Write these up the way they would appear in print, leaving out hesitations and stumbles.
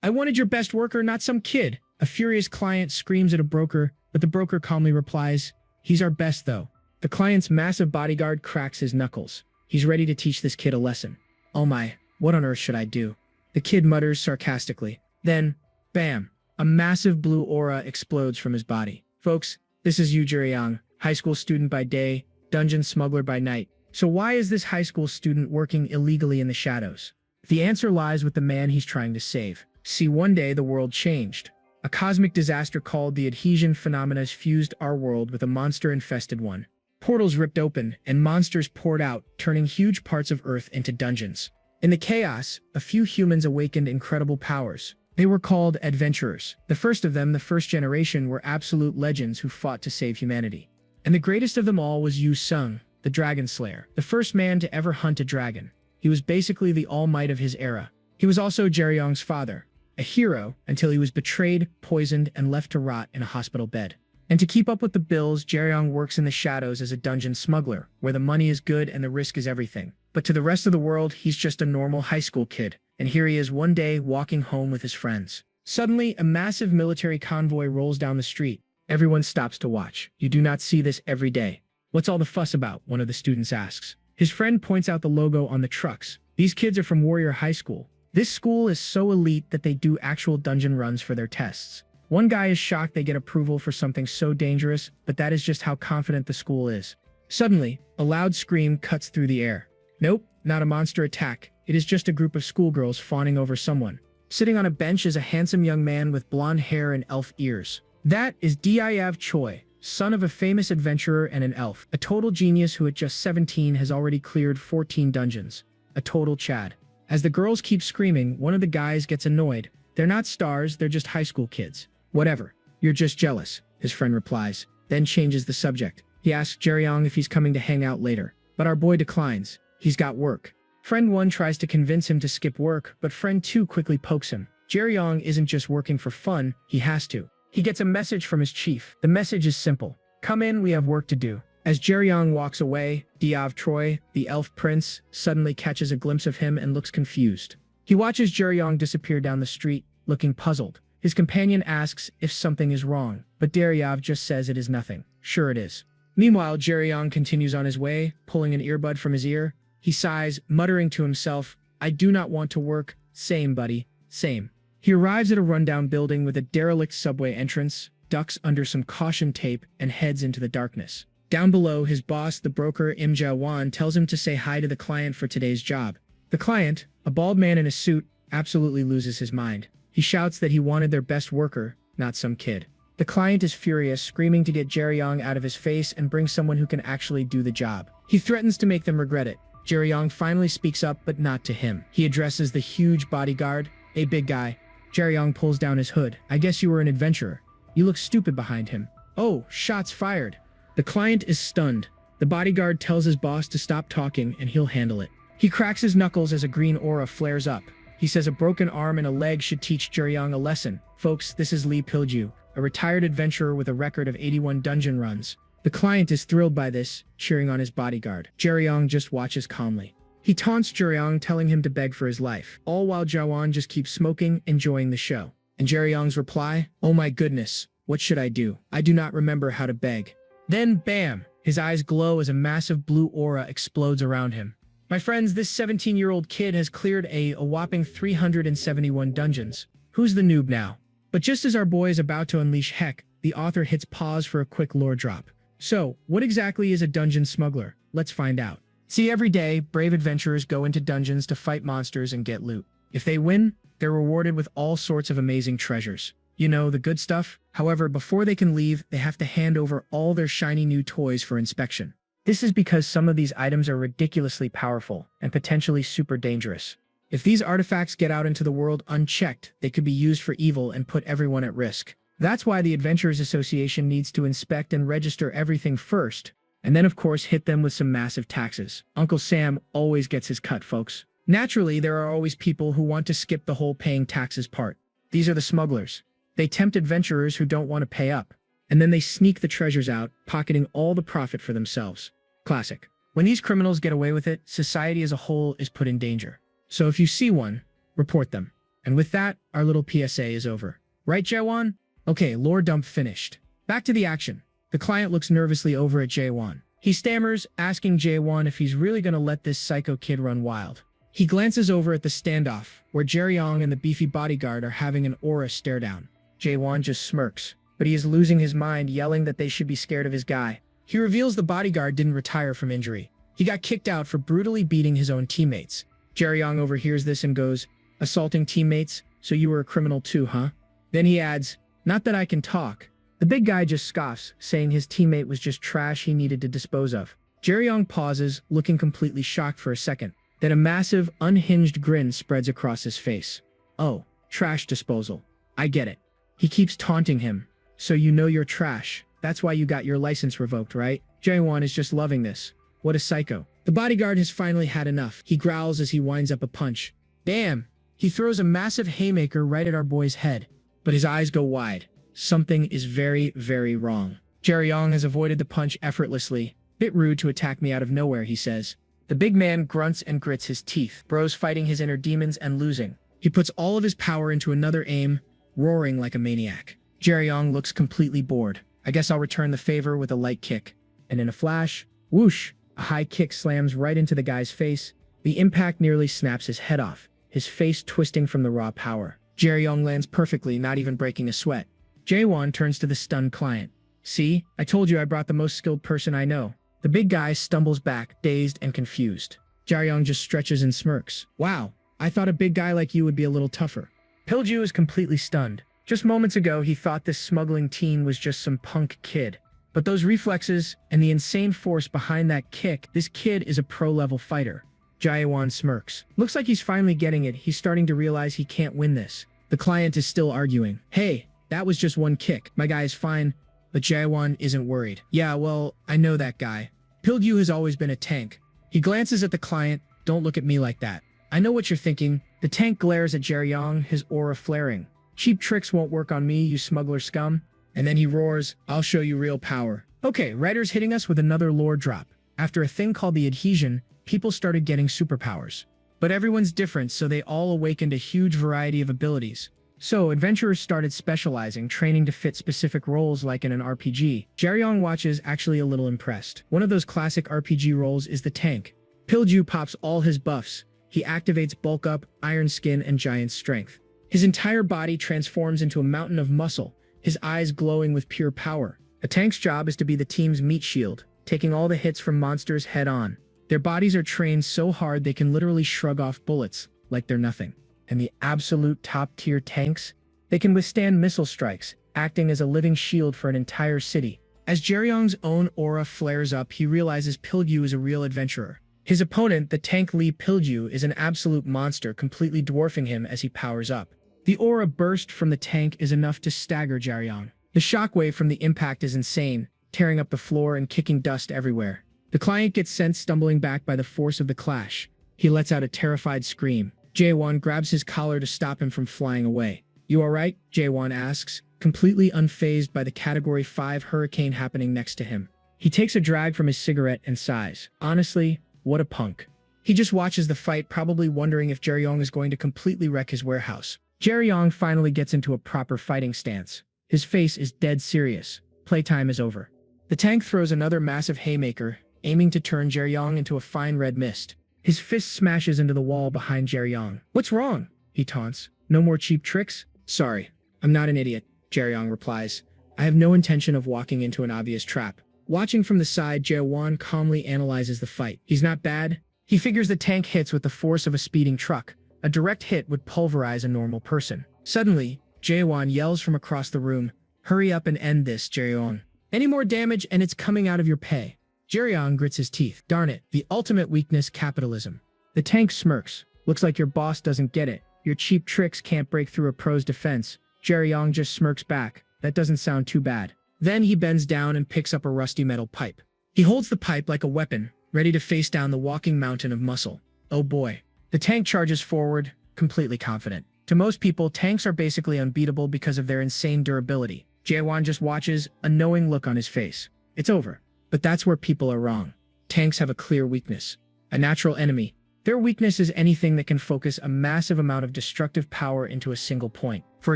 I wanted your best worker, not some kid. A furious client screams at a broker, but the broker calmly replies, he's our best though. The client's massive bodyguard cracks his knuckles. He's ready to teach this kid a lesson. Oh my, what on earth should I do? The kid mutters sarcastically. Then, bam, a massive blue aura explodes from his body. Folks, this is Jerong, high school student by day, dungeon smuggler by night. So why is this high school student working illegally in the shadows? The answer lies with the man he's trying to save. See, one day the world changed. A cosmic disaster called the adhesion phenomena fused our world with a monster-infested one. Portals ripped open, and monsters poured out, turning huge parts of Earth into dungeons. In the chaos, a few humans awakened incredible powers. They were called adventurers. The first of them, the first generation, were absolute legends who fought to save humanity. And the greatest of them all was Yu Sung, the Dragon Slayer, the first man to ever hunt a dragon. He was basically the all might of his era. He was also Jerong's father, a hero until he was betrayed, poisoned, and left to rot in a hospital bed. And to keep up with the bills, Jerong works in the shadows as a dungeon smuggler, where the money is good and the risk is everything. But to the rest of the world, he's just a normal high school kid. And here he is one day walking home with his friends. Suddenly, a massive military convoy rolls down the street. Everyone stops to watch. You do not see this every day. What's all the fuss about? One of the students asks. His friend points out the logo on the trucks. These kids are from Warrior High School. This school is so elite that they do actual dungeon runs for their tests. One guy is shocked they get approval for something so dangerous, but that is just how confident the school is. Suddenly, a loud scream cuts through the air. Nope, not a monster attack. It is just a group of schoolgirls fawning over someone. Sitting on a bench is a handsome young man with blonde hair and elf ears. That is Diav Choi, son of a famous adventurer and an elf. A total genius who at just 17 has already cleared 14 dungeons. A total Chad. As the girls keep screaming, one of the guys gets annoyed. They're not stars, they're just high school kids. Whatever. You're just jealous, his friend replies, then changes the subject. He asks Jerong if he's coming to hang out later. But our boy declines. He's got work. Friend 1 tries to convince him to skip work, but friend 2 quickly pokes him. Jerong isn't just working for fun, he has to. He gets a message from his chief. The message is simple. Come in, we have work to do. As Jerong walks away, Diav Troy, the elf prince, suddenly catches a glimpse of him and looks confused. He watches Jerong disappear down the street, looking puzzled. His companion asks if something is wrong, but Diav just says it is nothing. Sure it is. Meanwhile, Jerong continues on his way, pulling an earbud from his ear. He sighs, muttering to himself, I do not want to work. Same, buddy. Same. He arrives at a rundown building with a derelict subway entrance, ducks under some caution tape, and heads into the darkness. Down below, his boss, the broker Im Jae-won, tells him to say hi to the client for today's job. The client, a bald man in a suit, absolutely loses his mind. He shouts that he wanted their best worker, not some kid. The client is furious, screaming to get Jerong out of his face and bring someone who can actually do the job. He threatens to make them regret it. Jerong finally speaks up, but not to him. He addresses the huge bodyguard. Hey, big guy. Jerong pulls down his hood. I guess you were an adventurer. You look stupid behind him. Oh, shots fired. The client is stunned. The bodyguard tells his boss to stop talking and he'll handle it. He cracks his knuckles as a green aura flares up. He says a broken arm and a leg should teach Jerong a lesson. Folks, this is Lee Pilju, a retired adventurer with a record of 81 dungeon runs. The client is thrilled by this, cheering on his bodyguard. Jerong just watches calmly. He taunts Jerong, telling him to beg for his life, all while Jawan just keeps smoking, enjoying the show. And Jerong's reply, oh my goodness, what should I do? I do not remember how to beg. Then, bam! His eyes glow as a massive blue aura explodes around him. My friends, this 17-year-old kid has cleared a whopping 371 dungeons. Who's the noob now? But just as our boy is about to unleash heck, the author hits pause for a quick lore drop. So, what exactly is a dungeon smuggler? Let's find out. See, every day, brave adventurers go into dungeons to fight monsters and get loot. If they win, they're rewarded with all sorts of amazing treasures. You know, the good stuff. However, before they can leave, they have to hand over all their shiny new toys for inspection. This is because some of these items are ridiculously powerful and potentially super dangerous. If these artifacts get out into the world unchecked, they could be used for evil and put everyone at risk. That's why the Adventurers Association needs to inspect and register everything first, and then of course hit them with some massive taxes. Uncle Sam always gets his cut, folks. Naturally, there are always people who want to skip the whole paying taxes part. These are the smugglers. They tempt adventurers who don't want to pay up, and then they sneak the treasures out, pocketing all the profit for themselves. Classic. When these criminals get away with it, society as a whole is put in danger. So if you see one, report them. And with that, our little PSA is over. Right, Jaewon? Okay, lore dump finished. Back to the action. The client looks nervously over at Jaewon. He stammers, asking Jaewon if he's really gonna let this psycho kid run wild. He glances over at the standoff, where Jerong and the beefy bodyguard are having an aura stare down. Jaewon just smirks, but he is losing his mind, yelling that they should be scared of his guy. He reveals the bodyguard didn't retire from injury. He got kicked out for brutally beating his own teammates. Jerong overhears this and goes, "Assaulting teammates? So you were a criminal too, huh?" Then he adds, "Not that I can talk." The big guy just scoffs, saying his teammate was just trash he needed to dispose of. Jerong pauses, looking completely shocked for a second. Then a massive, unhinged grin spreads across his face. "Oh, trash disposal. I get it." He keeps taunting him. "So you know you're trash. That's why you got your license revoked, right?" Jaewon is just loving this. What a psycho. The bodyguard has finally had enough. He growls as he winds up a punch. Damn! He throws a massive haymaker right at our boy's head. But his eyes go wide. Something is very, very wrong. Jerong has avoided the punch effortlessly. "Bit rude to attack me out of nowhere," he says. The big man grunts and grits his teeth. Bro's fighting his inner demons and losing. He puts all of his power into another aim, roaring like a maniac. Jerong looks completely bored. "I guess I'll return the favor with a light kick." And in a flash, whoosh, a high kick slams right into the guy's face. The impact nearly snaps his head off, his face twisting from the raw power. Jerong lands perfectly, not even breaking a sweat. Jaewon turns to the stunned client. "See, I told you I brought the most skilled person I know." The big guy stumbles back, dazed and confused. Jerong just stretches and smirks. "Wow, I thought a big guy like you would be a little tougher." Pilju is completely stunned. Just moments ago, he thought this smuggling teen was just some punk kid. But those reflexes and the insane force behind that kick, this kid is a pro-level fighter. Jaewon smirks. Looks like he's finally getting it. He's starting to realize he can't win this. The client is still arguing. "Hey, that was just one kick. My guy is fine." But Jaewon isn't worried. "Yeah, well, I know that guy. Pilju has always been a tank." He glances at the client. "Don't look at me like that. I know what you're thinking." The tank glares at Jerong, his aura flaring. "Cheap tricks won't work on me, you smuggler scum." And then he roars, "I'll show you real power." Okay, writer's hitting us with another lore drop. After a thing called the adhesion, people started getting superpowers. But everyone's different, so they all awakened a huge variety of abilities. So, adventurers started specializing, training to fit specific roles like in an RPG. Jerong watches, actually a little impressed. One of those classic RPG roles is the tank. Pilju pops all his buffs. He activates bulk up, iron skin, and giant strength. His entire body transforms into a mountain of muscle, his eyes glowing with pure power. A tank's job is to be the team's meat shield, taking all the hits from monsters head on. Their bodies are trained so hard they can literally shrug off bullets like they're nothing. And the absolute top-tier tanks, they can withstand missile strikes, acting as a living shield for an entire city. As Jerong's own aura flares up, he realizes Pilju is a real adventurer. His opponent, the tank Lee Pilju, is an absolute monster, completely dwarfing him as he powers up. The aura burst from the tank is enough to stagger Jerong. The shockwave from the impact is insane, tearing up the floor and kicking dust everywhere. The client gets sent stumbling back by the force of the clash. He lets out a terrified scream. Jaewon grabs his collar to stop him from flying away. "You alright?" Jaewon asks, completely unfazed by the Category 5 hurricane happening next to him. He takes a drag from his cigarette and sighs. Honestly, what a punk. He just watches the fight, probably wondering if Jerong is going to completely wreck his warehouse. Jerong finally gets into a proper fighting stance. His face is dead serious. Playtime is over. The tank throws another massive haymaker, aiming to turn Jerong into a fine red mist. His fist smashes into the wall behind Jerong. "What's wrong?" he taunts. "No more cheap tricks?" "Sorry, I'm not an idiot," Jerong replies. "I have no intention of walking into an obvious trap." Watching from the side, Jaewon calmly analyzes the fight. He's not bad. He figures the tank hits with the force of a speeding truck. A direct hit would pulverize a normal person. Suddenly, Jaewon yells from across the room, "Hurry up and end this, Jerong. Any more damage and it's coming out of your pay." Jerong grits his teeth. Darn it, the ultimate weakness, capitalism. The tank smirks. "Looks like your boss doesn't get it. Your cheap tricks can't break through a pro's defense." Jerong just smirks back. That doesn't sound too bad. Then he bends down and picks up a rusty metal pipe. He holds the pipe like a weapon, ready to face down the walking mountain of muscle. Oh boy. The tank charges forward, completely confident. To most people, tanks are basically unbeatable because of their insane durability. Jaewon just watches, a knowing look on his face. It's over. But that's where people are wrong. Tanks have a clear weakness. A natural enemy. Their weakness is anything that can focus a massive amount of destructive power into a single point. For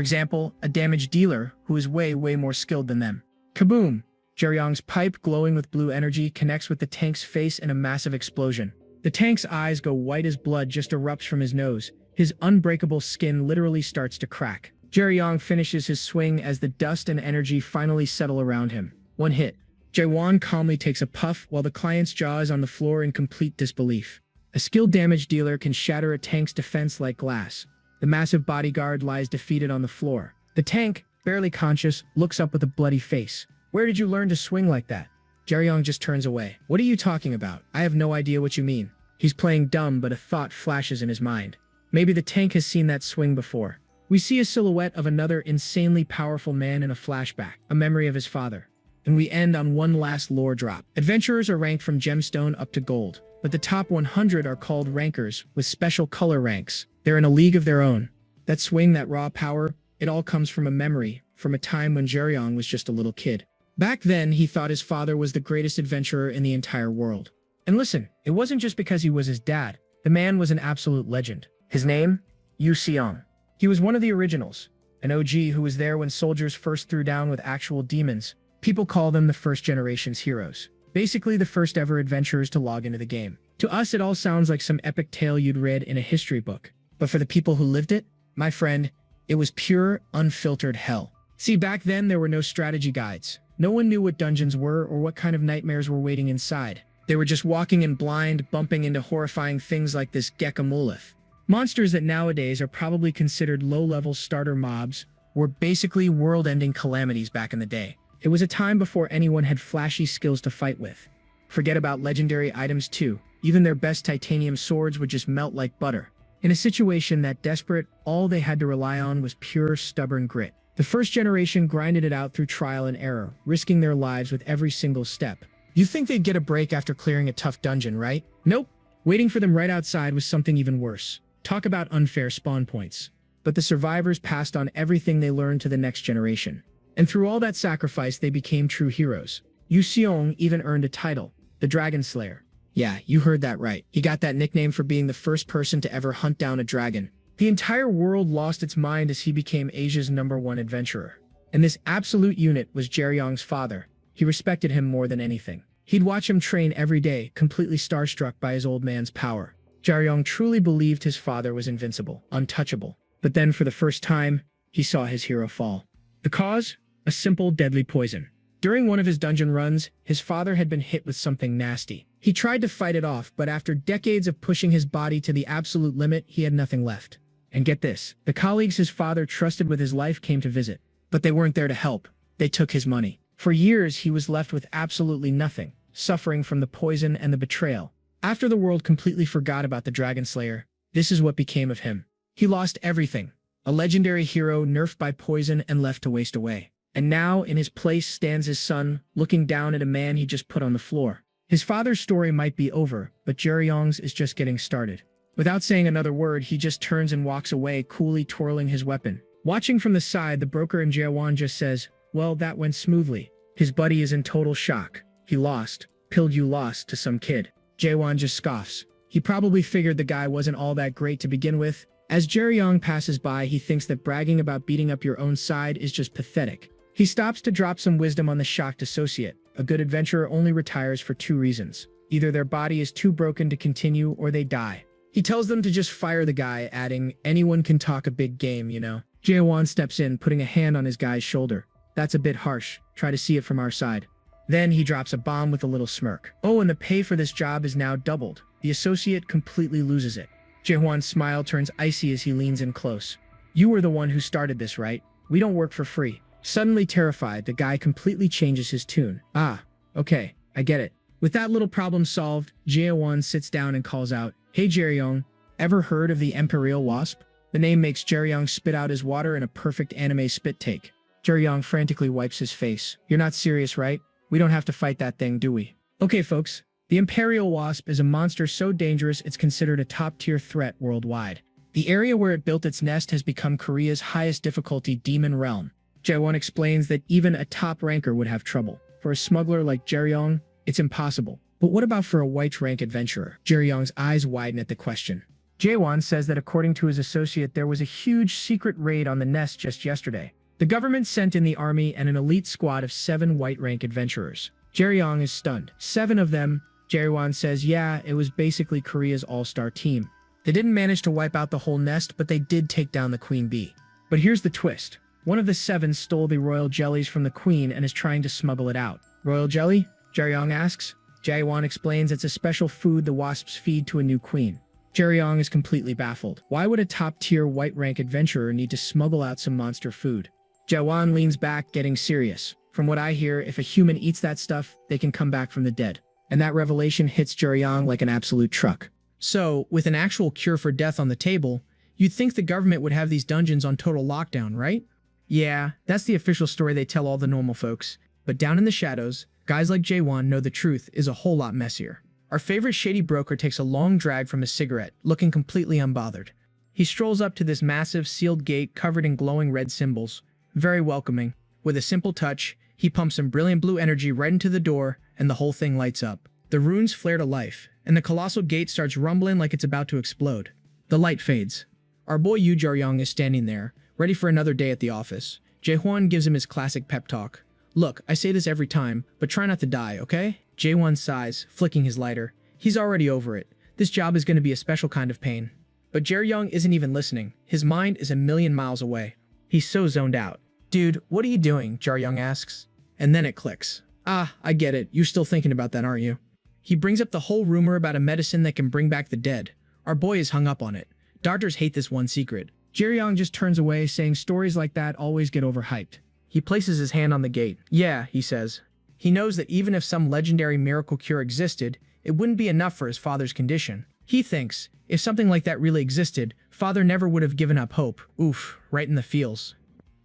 example, a damage dealer who is way more skilled than them. Kaboom! Jerong's pipe, glowing with blue energy, connects with the tank's face in a massive explosion. The tank's eyes go white as blood just erupts from his nose. His unbreakable skin literally starts to crack. Jerong finishes his swing as the dust and energy finally settle around him. One hit. Jaewon calmly takes a puff while the client's jaw is on the floor in complete disbelief. A skilled damage dealer can shatter a tank's defense like glass. The massive bodyguard lies defeated on the floor. The tank, barely conscious, looks up with a bloody face. "Where did you learn to swing like that?" Jerong just turns away. "What are you talking about? I have no idea what you mean." He's playing dumb, but a thought flashes in his mind. Maybe the tank has seen that swing before. We see a silhouette of another insanely powerful man in a flashback, a memory of his father. And we end on one last lore drop. Adventurers are ranked from gemstone up to gold, but the top 100 are called rankers, with special color ranks. They're in a league of their own. That swing, that raw power, it all comes from a memory, from a time when Jerong was just a little kid. Back then, he thought his father was the greatest adventurer in the entire world. And listen, it wasn't just because he was his dad. The man was an absolute legend. His name? Yu Seong. He was one of the originals, an OG who was there when soldiers first threw down with actual demons. People call them the first generation's heroes. Basically the first ever adventurers to log into the game. To us, it all sounds like some epic tale you'd read in a history book. But for the people who lived it, my friend, it was pure, unfiltered hell. See, back then there were no strategy guides. No one knew what dungeons were or what kind of nightmares were waiting inside. They were just walking in blind, bumping into horrifying things like this Gekamulith. Monsters that nowadays are probably considered low-level starter mobs were basically world-ending calamities back in the day. It was a time before anyone had flashy skills to fight with. Forget about legendary items too. Even their best titanium swords would just melt like butter. In a situation that desperate, all they had to rely on was pure, stubborn grit. The first generation grinded it out through trial and error, risking their lives with every single step. You think they'd get a break after clearing a tough dungeon, right? Nope. Waiting for them right outside was something even worse. Talk about unfair spawn points. But the survivors passed on everything they learned to the next generation. And through all that sacrifice, they became true heroes. Yu Seong even earned a title, the Dragon Slayer. Yeah, you heard that right. He got that nickname for being the first person to ever hunt down a dragon. The entire world lost its mind as he became Asia's #1 adventurer. And this absolute unit was Jerong's father. He respected him more than anything. He'd watch him train every day, completely starstruck by his old man's power. Jerong truly believed his father was invincible, untouchable. But then for the first time, he saw his hero fall. The cause? A simple, deadly poison. During one of his dungeon runs, his father had been hit with something nasty. He tried to fight it off, but after decades of pushing his body to the absolute limit, he had nothing left. And get this, the colleagues his father trusted with his life came to visit. But they weren't there to help. They took his money. For years, he was left with absolutely nothing, suffering from the poison and the betrayal. After the world completely forgot about the Dragon Slayer, this is what became of him. He lost everything. A legendary hero nerfed by poison and left to waste away. And now, in his place stands his son, looking down at a man he just put on the floor. His father's story might be over, but Jerong's is just getting started. Without saying another word, he just turns and walks away, coolly twirling his weapon. Watching from the side, the broker in Jaewon just says, "Well, that went smoothly." His buddy is in total shock. He lost. You lost to some kid. Jaewon just scoffs. He probably figured the guy wasn't all that great to begin with. As Jerong passes by, he thinks that bragging about beating up your own side is just pathetic. He stops to drop some wisdom on the shocked associate. A good adventurer only retires for 2 reasons. Either their body is too broken to continue or they die. He tells them to just fire the guy, adding, "Anyone can talk a big game, you know." Jaewon steps in, putting a hand on his guy's shoulder. "That's a bit harsh. Try to see it from our side." Then he drops a bomb with a little smirk. "Oh, and the pay for this job is now doubled." The associate completely loses it. Jaewon's smile turns icy as he leans in close. "You were the one who started this, right? We don't work for free." Suddenly terrified, the guy completely changes his tune. "Ah, okay, I get it." With that little problem solved, Jaewon sits down and calls out, "Hey Jerong, ever heard of the Imperial Wasp?" The name makes Jerong spit out his water in a perfect anime spit take. Jerong frantically wipes his face. "You're not serious, right? We don't have to fight that thing, do we?" Okay, folks. The Imperial Wasp is a monster so dangerous it's considered a top-tier threat worldwide. The area where it built its nest has become Korea's highest difficulty demon realm. Jaewon explains that even a top ranker would have trouble. For a smuggler like Jerong, it's impossible. But what about for a white rank adventurer? Jerong's eyes widen at the question. Jaewon says that according to his associate, there was a huge secret raid on the nest just yesterday. The government sent in the army and an elite squad of 7 white rank adventurers. Jerong is stunned. 7 of them? Jaewon says, yeah, it was basically Korea's all-star team. They didn't manage to wipe out the whole nest, but they did take down the queen bee. But here's the twist. One of the 7 stole the royal jellies from the queen and is trying to smuggle it out. Royal jelly? Jerong asks. Jaewon explains it's a special food the wasps feed to a new queen. Jerong is completely baffled. Why would a top-tier white-rank adventurer need to smuggle out some monster food? Jaewon leans back, getting serious. From what I hear, if a human eats that stuff, they can come back from the dead. And that revelation hits Jerong like an absolute truck. So, with an actual cure for death on the table, you'd think the government would have these dungeons on total lockdown, right? Yeah, that's the official story they tell all the normal folks. But down in the shadows, guys like Jaewon know the truth is a whole lot messier. Our favorite shady broker takes a long drag from his cigarette, looking completely unbothered. He strolls up to this massive sealed gate covered in glowing red symbols. Very welcoming. With a simple touch, he pumps some brilliant blue energy right into the door, and the whole thing lights up. The runes flare to life, and the colossal gate starts rumbling like it's about to explode. The light fades. Our boy Yu Jerong is standing there, ready for another day at the office. Jaewon gives him his classic pep talk. Look, I say this every time, but try not to die, okay? Jaewon sighs, flicking his lighter. He's already over it. This job is going to be a special kind of pain. But Jerong isn't even listening. His mind is a million miles away. He's so zoned out. Dude, what are you doing? Jerong asks. And then it clicks. Ah, I get it. You're still thinking about that, aren't you? He brings up the whole rumor about a medicine that can bring back the dead. Our boy is hung up on it. Doctors hate this one secret. Jerong just turns away, saying stories like that always get overhyped. He places his hand on the gate. Yeah, he says. He knows that even if some legendary miracle cure existed, it wouldn't be enough for his father's condition. He thinks, if something like that really existed, father never would have given up hope. Oof, right in the feels.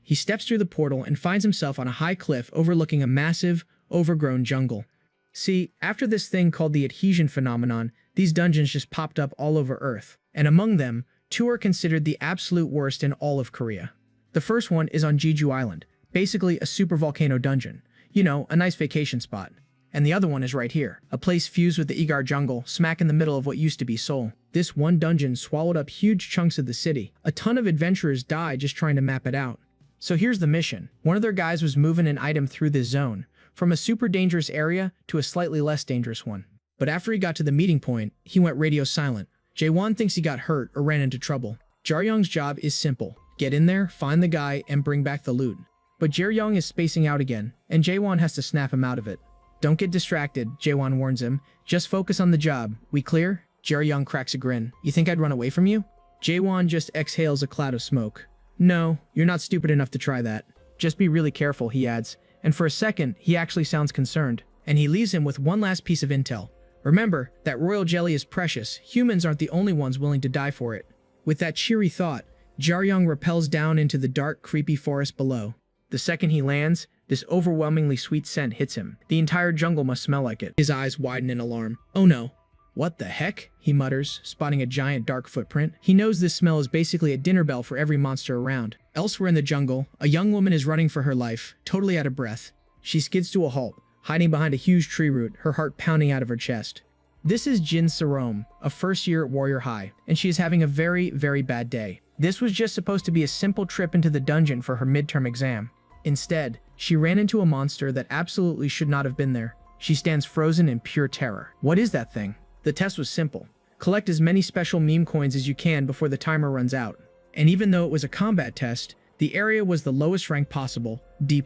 He steps through the portal and finds himself on a high cliff overlooking a massive, overgrown jungle. See, after this thing called the adhesion phenomenon, these dungeons just popped up all over Earth. And among them, 2 are considered the absolute worst in all of Korea. The first one is on Jeju Island, basically a super volcano dungeon. You know, a nice vacation spot. And the other one is right here, a place fused with the Igar jungle, smack in the middle of what used to be Seoul. This one dungeon swallowed up huge chunks of the city. A ton of adventurers died just trying to map it out. So here's the mission. One of their guys was moving an item through this zone, from a super dangerous area to a slightly less dangerous one. But after he got to the meeting point, he went radio silent. Jaewon thinks he got hurt or ran into trouble. Jerong's job is simple. Get in there, find the guy, and bring back the loot. But Jerong is spacing out again, and Jaewon has to snap him out of it. Don't get distracted, Jaewon warns him. Just focus on the job. We clear? Jerong cracks a grin. You think I'd run away from you? Jaewon just exhales a cloud of smoke. No, you're not stupid enough to try that. Just be really careful, he adds. And for a second, he actually sounds concerned. And he leaves him with one last piece of intel. Remember, that royal jelly is precious. Humans aren't the only ones willing to die for it. With that cheery thought, Jerong rappels down into the dark, creepy forest below. The second he lands, this overwhelmingly sweet scent hits him. The entire jungle must smell like it. His eyes widen in alarm. Oh no. What the heck? He mutters, spotting a giant dark footprint. He knows this smell is basically a dinner bell for every monster around. Elsewhere in the jungle, a young woman is running for her life, totally out of breath. She skids to a halt, hiding behind a huge tree root, her heart pounding out of her chest. This is Jin Sarom, a first year at Warrior High, and she is having a very, very bad day. This was just supposed to be a simple trip into the dungeon for her midterm exam. Instead, she ran into a monster that absolutely should not have been there. She stands frozen in pure terror. What is that thing? The test was simple. Collect as many special meme coins as you can before the timer runs out. And even though it was a combat test, the area was the lowest rank possible, D+.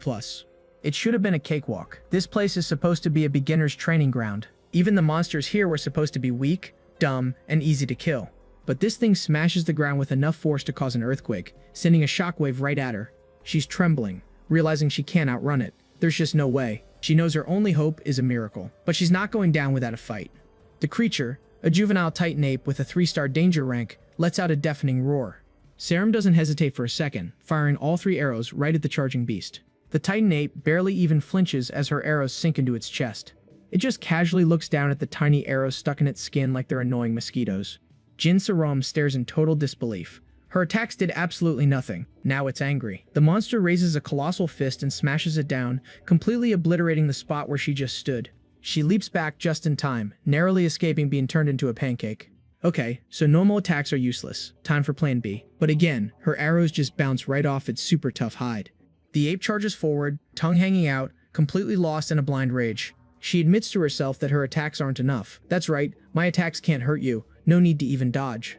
It should have been a cakewalk. This place is supposed to be a beginner's training ground. Even the monsters here were supposed to be weak, dumb, and easy to kill. But this thing smashes the ground with enough force to cause an earthquake, sending a shockwave right at her. She's trembling, realizing she can't outrun it. There's just no way. She knows her only hope is a miracle. But she's not going down without a fight. The creature, a juvenile titan ape with a 3-star danger rank, lets out a deafening roar. Sarum doesn't hesitate for a second, firing all 3 arrows right at the charging beast. The titan ape barely even flinches as her arrows sink into its chest. It just casually looks down at the tiny arrows stuck in its skin like they're annoying mosquitoes. Jin Sarom stares in total disbelief. Her attacks did absolutely nothing. Now it's angry. The monster raises a colossal fist and smashes it down, completely obliterating the spot where she just stood. She leaps back just in time, narrowly escaping being turned into a pancake. Okay, so normal attacks are useless. Time for plan B. But again, her arrows just bounce right off its super tough hide. The ape charges forward, tongue hanging out, completely lost in a blind rage. She admits to herself that her attacks aren't enough. That's right, my attacks can't hurt you. No need to even dodge.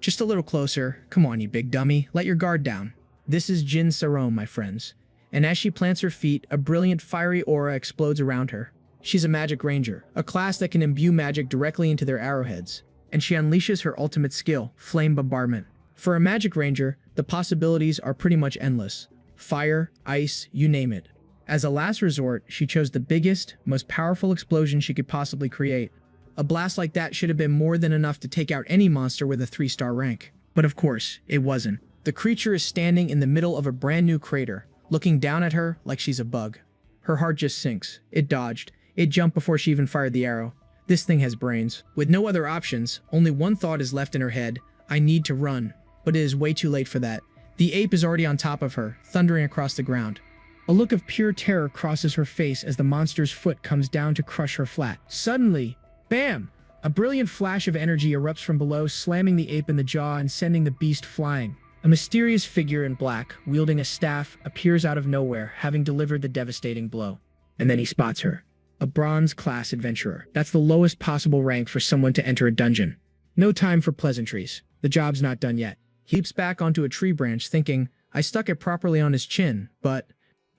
Just a little closer. Come on, you big dummy. Let your guard down. This is Jin Sarome, my friends. And as she plants her feet, a brilliant fiery aura explodes around her. She's a magic ranger, a class that can imbue magic directly into their arrowheads. And she unleashes her ultimate skill, Flame Bombardment. For a magic ranger, the possibilities are pretty much endless. Fire, ice, you name it. As a last resort, she chose the biggest, most powerful explosion she could possibly create. A blast like that should have been more than enough to take out any monster with a 3-star rank. But of course, it wasn't. The creature is standing in the middle of a brand new crater, looking down at her like she's a bug. Her heart just sinks. It dodged. It jumped before she even fired the arrow. This thing has brains. With no other options, only one thought is left in her head. I need to run. But it is way too late for that. The ape is already on top of her, thundering across the ground. A look of pure terror crosses her face as the monster's foot comes down to crush her flat. Suddenly, bam! A brilliant flash of energy erupts from below, slamming the ape in the jaw and sending the beast flying. A mysterious figure in black, wielding a staff, appears out of nowhere, having delivered the devastating blow. And then he spots her. A bronze-class adventurer. That's the lowest possible rank for someone to enter a dungeon. No time for pleasantries. The job's not done yet. He leaps back onto a tree branch, thinking, I stuck it properly on his chin, but...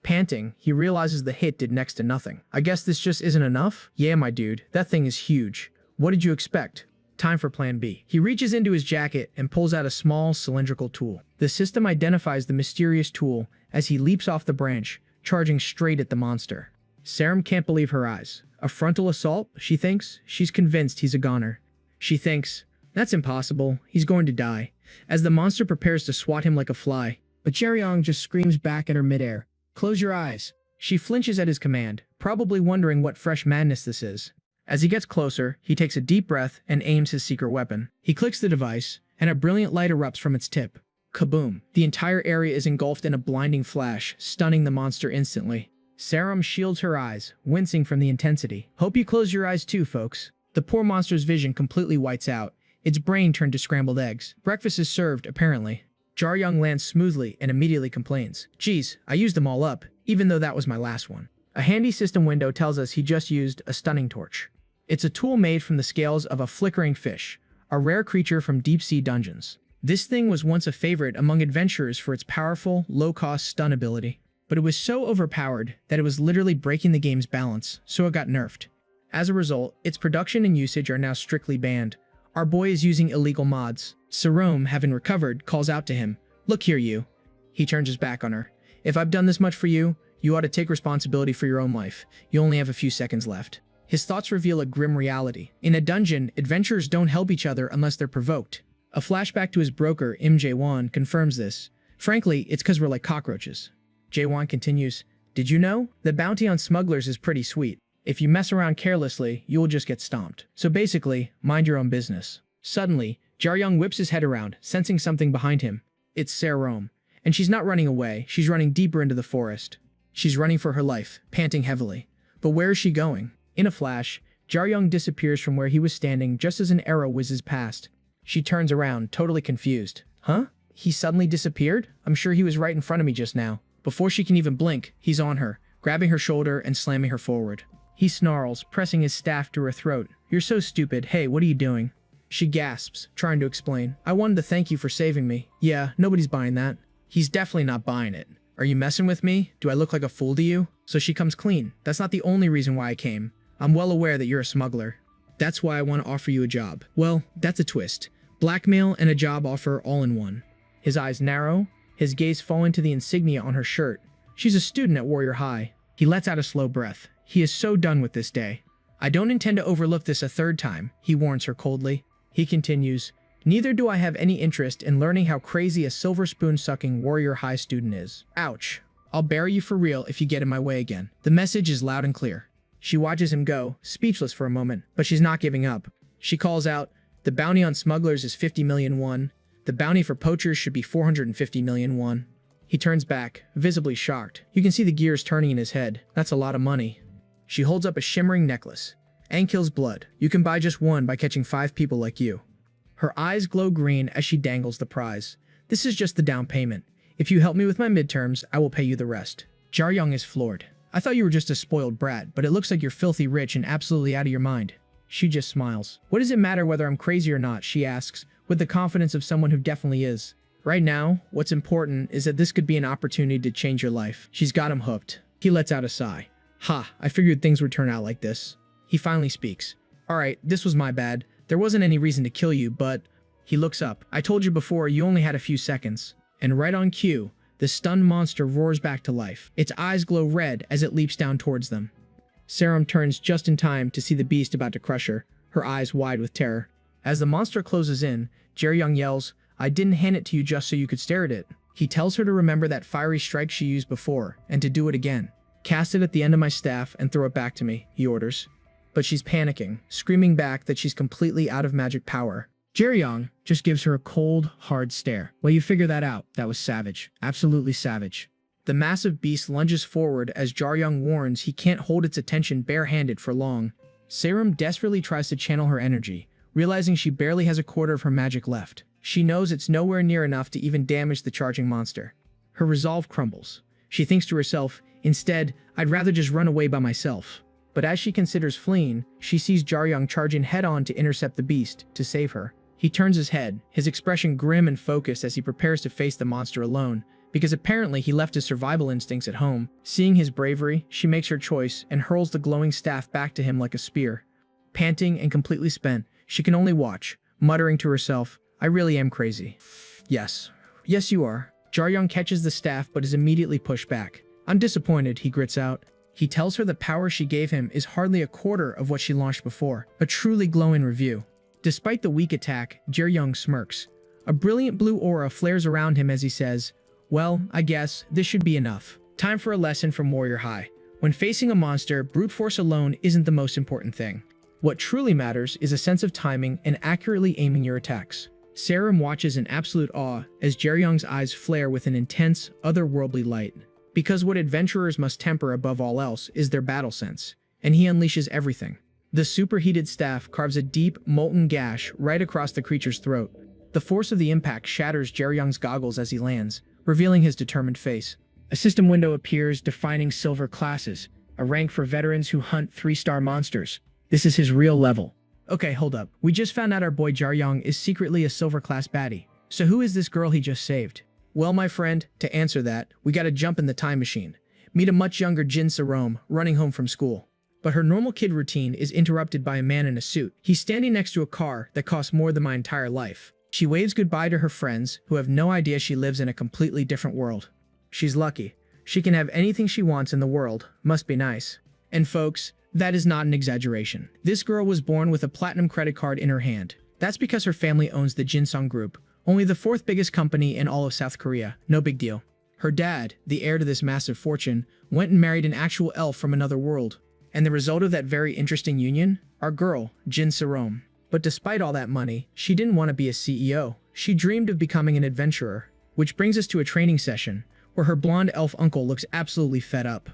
Panting, he realizes the hit did next to nothing. I guess this just isn't enough? Yeah, my dude, that thing is huge. What did you expect? Time for plan B. He reaches into his jacket and pulls out a small cylindrical tool. The system identifies the mysterious tool as he leaps off the branch, charging straight at the monster. Sarum can't believe her eyes. A frontal assault, she thinks. She's convinced he's a goner. She thinks, that's impossible, he's going to die, as the monster prepares to swat him like a fly. But Jerong just screams back at her midair. Close your eyes. She flinches at his command, probably wondering what fresh madness this is. As he gets closer, he takes a deep breath and aims his secret weapon. He clicks the device, and a brilliant light erupts from its tip. Kaboom! The entire area is engulfed in a blinding flash, stunning the monster instantly. Sarum shields her eyes, wincing from the intensity. Hope you close your eyes too, folks. The poor monster's vision completely whites out. Its brain turned to scrambled eggs. Breakfast is served, apparently. Jerong lands smoothly and immediately complains. Geez, I used them all up, even though that was my last one. A handy system window tells us he just used a stunning torch. It's a tool made from the scales of a flickering fish, a rare creature from deep-sea dungeons. This thing was once a favorite among adventurers for its powerful, low-cost stun ability. But it was so overpowered that it was literally breaking the game's balance, so it got nerfed. As a result, its production and usage are now strictly banned. Our boy is using illegal mods. Sarome, having recovered, calls out to him. Look here, you. He turns his back on her. If I've done this much for you, you ought to take responsibility for your own life. You only have a few seconds left. His thoughts reveal a grim reality. In a dungeon, adventurers don't help each other unless they're provoked. A flashback to his broker, Jaewon, confirms this. Frankly, it's because we're like cockroaches. Jaewon continues, did you know? The bounty on smugglers is pretty sweet. If you mess around carelessly, you will just get stomped. So basically, mind your own business. Suddenly, Jerong whips his head around, sensing something behind him. It's Sarome. And she's not running away, she's running deeper into the forest. She's running for her life, panting heavily. But where is she going? In a flash, Jerong disappears from where he was standing just as an arrow whizzes past. She turns around, totally confused. Huh? He suddenly disappeared? I'm sure he was right in front of me just now. Before she can even blink, he's on her, grabbing her shoulder and slamming her forward. He snarls, pressing his staff to her throat. You're so stupid. Hey, what are you doing? She gasps, trying to explain. I wanted to thank you for saving me. Yeah, nobody's buying that. He's definitely not buying it. Are you messing with me? Do I look like a fool to you? So she comes clean. That's not the only reason why I came. I'm well aware that you're a smuggler. That's why I want to offer you a job. Well, that's a twist. Blackmail and a job offer all in one. His eyes narrow, his gaze falling to the insignia on her shirt. She's a student at Warrior High. He lets out a slow breath. He is so done with this day. I don't intend to overlook this a third time, he warns her coldly. He continues, neither do I have any interest in learning how crazy a silver spoon-sucking Warrior High student is. Ouch. I'll bury you for real if you get in my way again. The message is loud and clear. She watches him go, speechless for a moment, but she's not giving up. She calls out, the bounty on smugglers is 50 million won. The bounty for poachers should be 450 million won. He turns back, visibly shocked. You can see the gears turning in his head. That's a lot of money. She holds up a shimmering necklace. And kills blood. You can buy just one by catching 5 people like you. Her eyes glow green as she dangles the prize. This is just the down payment. If you help me with my midterms, I will pay you the rest. Jerong is floored. I thought you were just a spoiled brat, but it looks like you're filthy rich and absolutely out of your mind. She just smiles. What does it matter whether I'm crazy or not, she asks, with the confidence of someone who definitely is. Right now, what's important is that this could be an opportunity to change your life. She's got him hooked. He lets out a sigh. Ha, I figured things would turn out like this. He finally speaks. Alright, this was my bad. There wasn't any reason to kill you, but... He looks up. I told you before, you only had a few seconds. And right on cue, the stunned monster roars back to life. Its eyes glow red as it leaps down towards them. Serum turns just in time to see the beast about to crush her, her eyes wide with terror. As the monster closes in, Jerong yells, I didn't hand it to you just so you could stare at it. He tells her to remember that fiery strike she used before, and to do it again. Cast it at the end of my staff and throw it back to me, he orders. But she's panicking, screaming back that she's completely out of magic power. Jerong just gives her a cold, hard stare. Well, you figure that out. That was savage. Absolutely savage. The massive beast lunges forward as Jerong warns he can't hold its attention barehanded for long. Serum desperately tries to channel her energy, realizing she barely has a quarter of her magic left. She knows it's nowhere near enough to even damage the charging monster. Her resolve crumbles. She thinks to herself, instead, I'd rather just run away by myself. But as she considers fleeing, she sees Jerong charging head-on to intercept the beast, to save her. He turns his head, his expression grim and focused as he prepares to face the monster alone, because apparently he left his survival instincts at home. Seeing his bravery, she makes her choice and hurls the glowing staff back to him like a spear. Panting and completely spent, she can only watch, muttering to herself, I really am crazy. Yes. Yes, you are. Jerong catches the staff but is immediately pushed back. I'm disappointed, he grits out. He tells her the power she gave him is hardly a quarter of what she launched before, a truly glowing review. Despite the weak attack, Jerong smirks. A brilliant blue aura flares around him as he says, well, I guess this should be enough. Time for a lesson from Warrior High. When facing a monster, brute force alone isn't the most important thing. What truly matters is a sense of timing and accurately aiming your attacks. Serum watches in absolute awe as Jerong's eyes flare with an intense, otherworldly light. Because what adventurers must temper above all else is their battle sense, and he unleashes everything. The superheated staff carves a deep, molten gash right across the creature's throat. The force of the impact shatters Jerong's goggles as he lands, revealing his determined face. A system window appears defining silver classes, a rank for veterans who hunt 3-star monsters. This is his real level. Okay, hold up. We just found out our boy Jerong is secretly a silver class baddie. So who is this girl he just saved? Well, my friend, to answer that, we gotta jump in the time machine. Meet a much younger Jin Sarome, running home from school. But her normal kid routine is interrupted by a man in a suit. He's standing next to a car that costs more than my entire life. She waves goodbye to her friends, who have no idea she lives in a completely different world. She's lucky. She can have anything she wants in the world. Must be nice. And folks, that is not an exaggeration. This girl was born with a platinum credit card in her hand. That's because her family owns the Jinsung Group, only the 4th biggest company in all of South Korea. No big deal. Her dad, the heir to this massive fortune, went and married an actual elf from another world. And the result of that very interesting union? Our girl, Jin Sarome. But despite all that money, she didn't want to be a CEO. She dreamed of becoming an adventurer. Which brings us to a training session, where her blonde elf uncle looks absolutely fed up.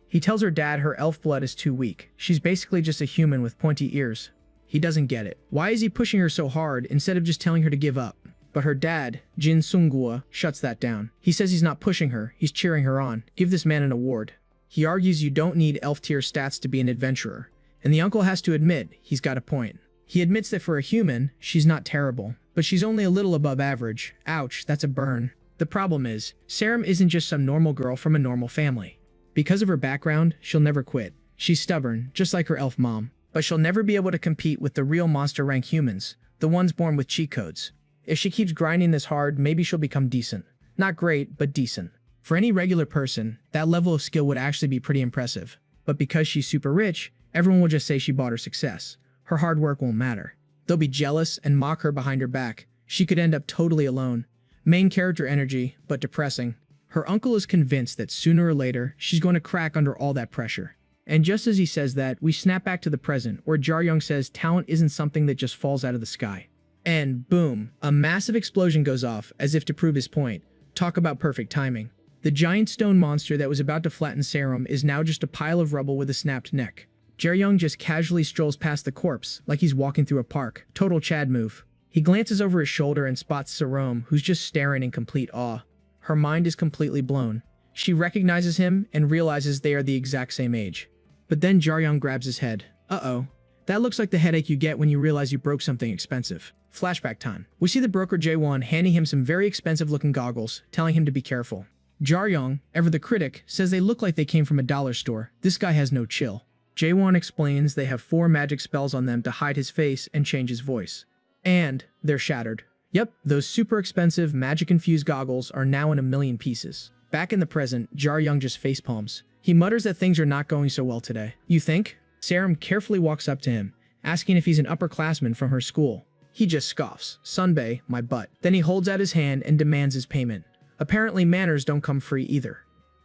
He tells her dad her elf blood is too weak. She's basically just a human with pointy ears. He doesn't get it. Why is he pushing her so hard instead of just telling her to give up? But her dad, Jin Sung-gua, shuts that down. He says he's not pushing her, he's cheering her on. Give this man an award. He argues you don't need elf-tier stats to be an adventurer. And the uncle has to admit, he's got a point. He admits that for a human, she's not terrible. But she's only a little above average. Ouch, that's a burn. The problem is, Serum isn't just some normal girl from a normal family. Because of her background, she'll never quit. She's stubborn, just like her elf mom. But she'll never be able to compete with the real monster rank humans, the ones born with cheat codes. If she keeps grinding this hard, maybe she'll become decent. Not great, but decent. For any regular person, that level of skill would actually be pretty impressive. But because she's super rich, everyone will just say she bought her success. Her hard work won't matter. They'll be jealous and mock her behind her back. She could end up totally alone. Main character energy, but depressing. Her uncle is convinced that sooner or later, she's going to crack under all that pressure. And just as he says that, we snap back to the present, where Jerong says talent isn't something that just falls out of the sky. And boom, a massive explosion goes off, as if to prove his point. Talk about perfect timing. The giant stone monster that was about to flatten Serum is now just a pile of rubble with a snapped neck. Jerong just casually strolls past the corpse, like he's walking through a park. Total Chad move. He glances over his shoulder and spots Serum, who's just staring in complete awe. Her mind is completely blown. She recognizes him and realizes they are the exact same age. But then Jerong grabs his head. Uh-oh. That looks like the headache you get when you realize you broke something expensive. Flashback time. We see the broker Jaewon handing him some very expensive-looking goggles, telling him to be careful. Jerong, ever the critic, says they look like they came from a dollar store. This guy has no chill. Jaewon explains they have 4 magic spells on them to hide his face and change his voice. And they're shattered. Yep, those super expensive magic-infused goggles are now in 1,000,000 pieces. Back in the present, Jerong just facepalms. He mutters that things are not going so well today. You think? Serum carefully walks up to him, asking if he's an upperclassman from her school. He just scoffs. Sunbae, my butt. Then he holds out his hand and demands his payment. Apparently manners don't come free either.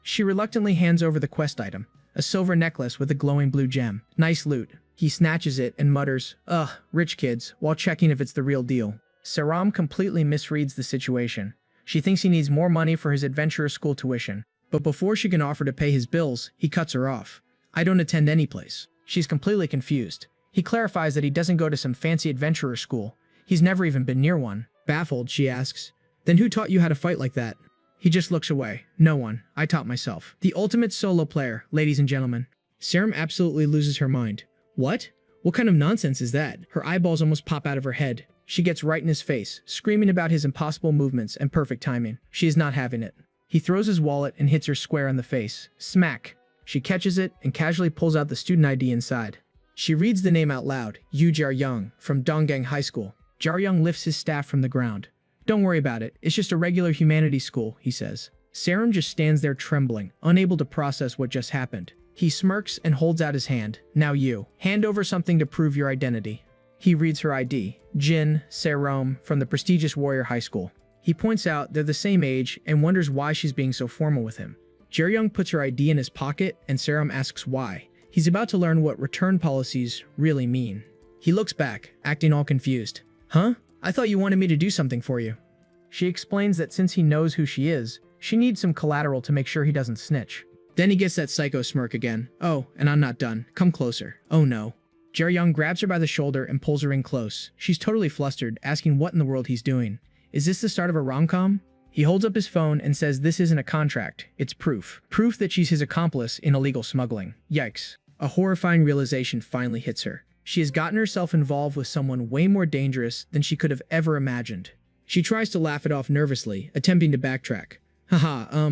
She reluctantly hands over the quest item, a silver necklace with a glowing blue gem. Nice loot. He snatches it and mutters, ugh, rich kids, while checking if it's the real deal. Serum completely misreads the situation. She thinks he needs more money for his adventurer school tuition, but before she can offer to pay his bills, he cuts her off. I don't attend any place. She's completely confused. He clarifies that he doesn't go to some fancy adventurer school. He's never even been near one. Baffled, she asks, then who taught you how to fight like that? He just looks away. No one. I taught myself. The ultimate solo player, ladies and gentlemen. Serum absolutely loses her mind. What? What kind of nonsense is that? Her eyeballs almost pop out of her head. She gets right in his face, screaming about his impossible movements and perfect timing. She is not having it. He throws his wallet and hits her square on the face. Smack. She catches it and casually pulls out the student ID inside. She reads the name out loud, Yu Jerong, from Donggang High School. Jerong lifts his staff from the ground. Don't worry about it, it's just a regular humanities school, he says. Serum just stands there trembling, unable to process what just happened. He smirks and holds out his hand. Now you. Hand over something to prove your identity. He reads her ID, Jin Serum, from the prestigious Warrior High School. He points out they're the same age and wonders why she's being so formal with him. Jerong puts her ID in his pocket and Serum asks why. He's about to learn what return policies really mean. He looks back, acting all confused. Huh? I thought you wanted me to do something for you. She explains that since he knows who she is, she needs some collateral to make sure he doesn't snitch. Then he gets that psycho smirk again. Oh, and I'm not done. Come closer. Oh no. Jerong grabs her by the shoulder and pulls her in close. She's totally flustered, asking what in the world he's doing. Is this the start of a rom-com? He holds up his phone and says this isn't a contract, it's proof. Proof that she's his accomplice in illegal smuggling. Yikes. A horrifying realization finally hits her. She has gotten herself involved with someone way more dangerous than she could have ever imagined. She tries to laugh it off nervously, attempting to backtrack. Haha,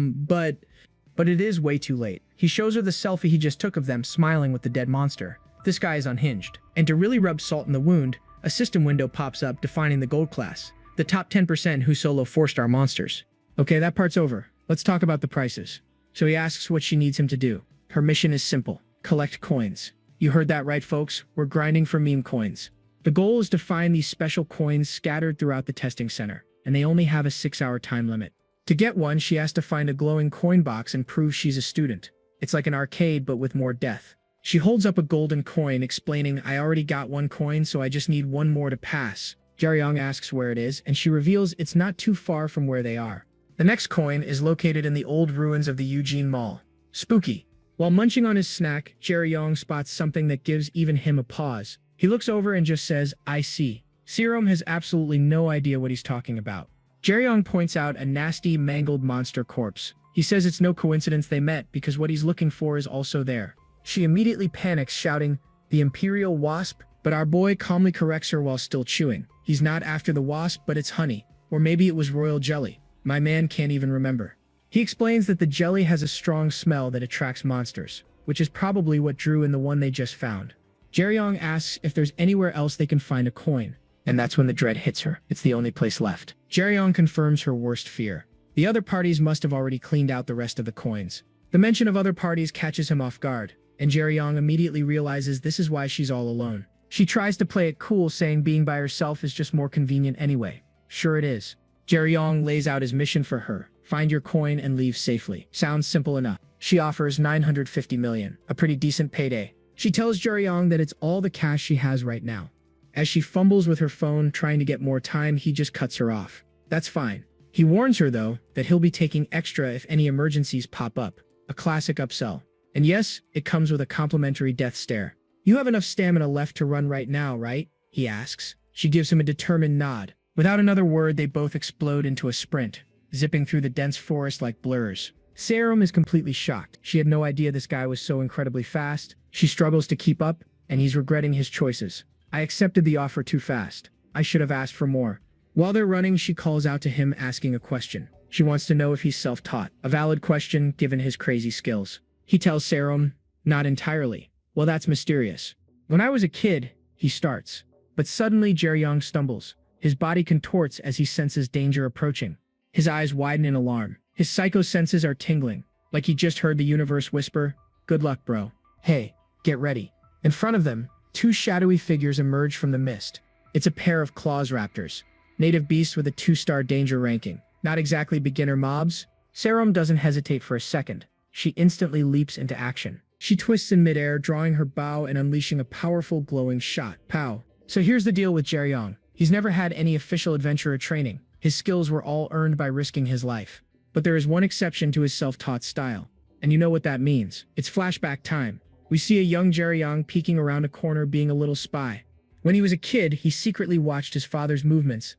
but it is way too late. He shows her the selfie he just took of them smiling with the dead monster. This guy is unhinged. And to really rub salt in the wound, a system window pops up defining the gold class. The top 10% who solo 4-star monsters. Okay, that part's over. Let's talk about the prices. So he asks what she needs him to do. Her mission is simple. Collect coins. You heard that right, folks. We're grinding for meme coins. The goal is to find these special coins scattered throughout the testing center, and they only have a 6-hour time limit. To get one, she has to find a glowing coin box and prove she's a student. It's like an arcade, but with more death. She holds up a golden coin, explaining, I already got 1 coin, so I just need 1 more to pass. Jerong asks where it is, and she reveals it's not too far from where they are. The next coin is located in the old ruins of the Eugene Mall. Spooky. While munching on his snack, Jerong spots something that gives even him a pause. He looks over and just says, I see. Serum has absolutely no idea what he's talking about. Jerong points out a nasty, mangled monster corpse. He says it's no coincidence they met because what he's looking for is also there. She immediately panics, shouting, the Imperial Wasp? But our boy calmly corrects her while still chewing. He's not after the wasp, but it's honey. Or maybe it was royal jelly. My man can't even remember. He explains that the jelly has a strong smell that attracts monsters, which is probably what drew in the one they just found. Jerong asks if there's anywhere else they can find a coin. And that's when the dread hits her. It's the only place left. Jerong confirms her worst fear. The other parties must have already cleaned out the rest of the coins. The mention of other parties catches him off guard, and Jerong immediately realizes this is why she's all alone. She tries to play it cool, saying being by herself is just more convenient anyway. Sure it is. Jerong lays out his mission for her. Find your coin and leave safely. Sounds simple enough. She offers 950 million, a pretty decent payday. She tells Jerong that it's all the cash she has right now. As she fumbles with her phone trying to get more time, he just cuts her off. That's fine. He warns her, though, that he'll be taking extra if any emergencies pop up. A classic upsell. And yes, it comes with a complimentary death stare. "You have enough stamina left to run right now, right?" he asks. She gives him a determined nod. Without another word, they both explode into a sprint, zipping through the dense forest like blurs. Serum is completely shocked. She had no idea this guy was so incredibly fast. She struggles to keep up, and he's regretting his choices. "I accepted the offer too fast. I should have asked for more." While they're running, she calls out to him, asking a question. She wants to know if he's self-taught. A valid question, given his crazy skills. He tells Serum, "Not entirely." "Well, that's mysterious. When I was a kid," he starts. But suddenly Jerong stumbles. His body contorts as he senses danger approaching. His eyes widen in alarm. His psycho senses are tingling, like he just heard the universe whisper, "Good luck, bro. Hey, get ready." In front of them, two shadowy figures emerge from the mist. It's a pair of claws raptors, native beasts with a 2-star danger ranking. Not exactly beginner mobs. Serum doesn't hesitate for a second. She instantly leaps into action. She twists in midair, drawing her bow and unleashing a powerful glowing shot. Pow. So here's the deal with Jerong. He's never had any official adventurer training. His skills were all earned by risking his life. But there is one exception to his self-taught style. And you know what that means. It's flashback time. We see a young Jerong peeking around a corner being a little spy. When he was a kid, he secretly watched his father's movements.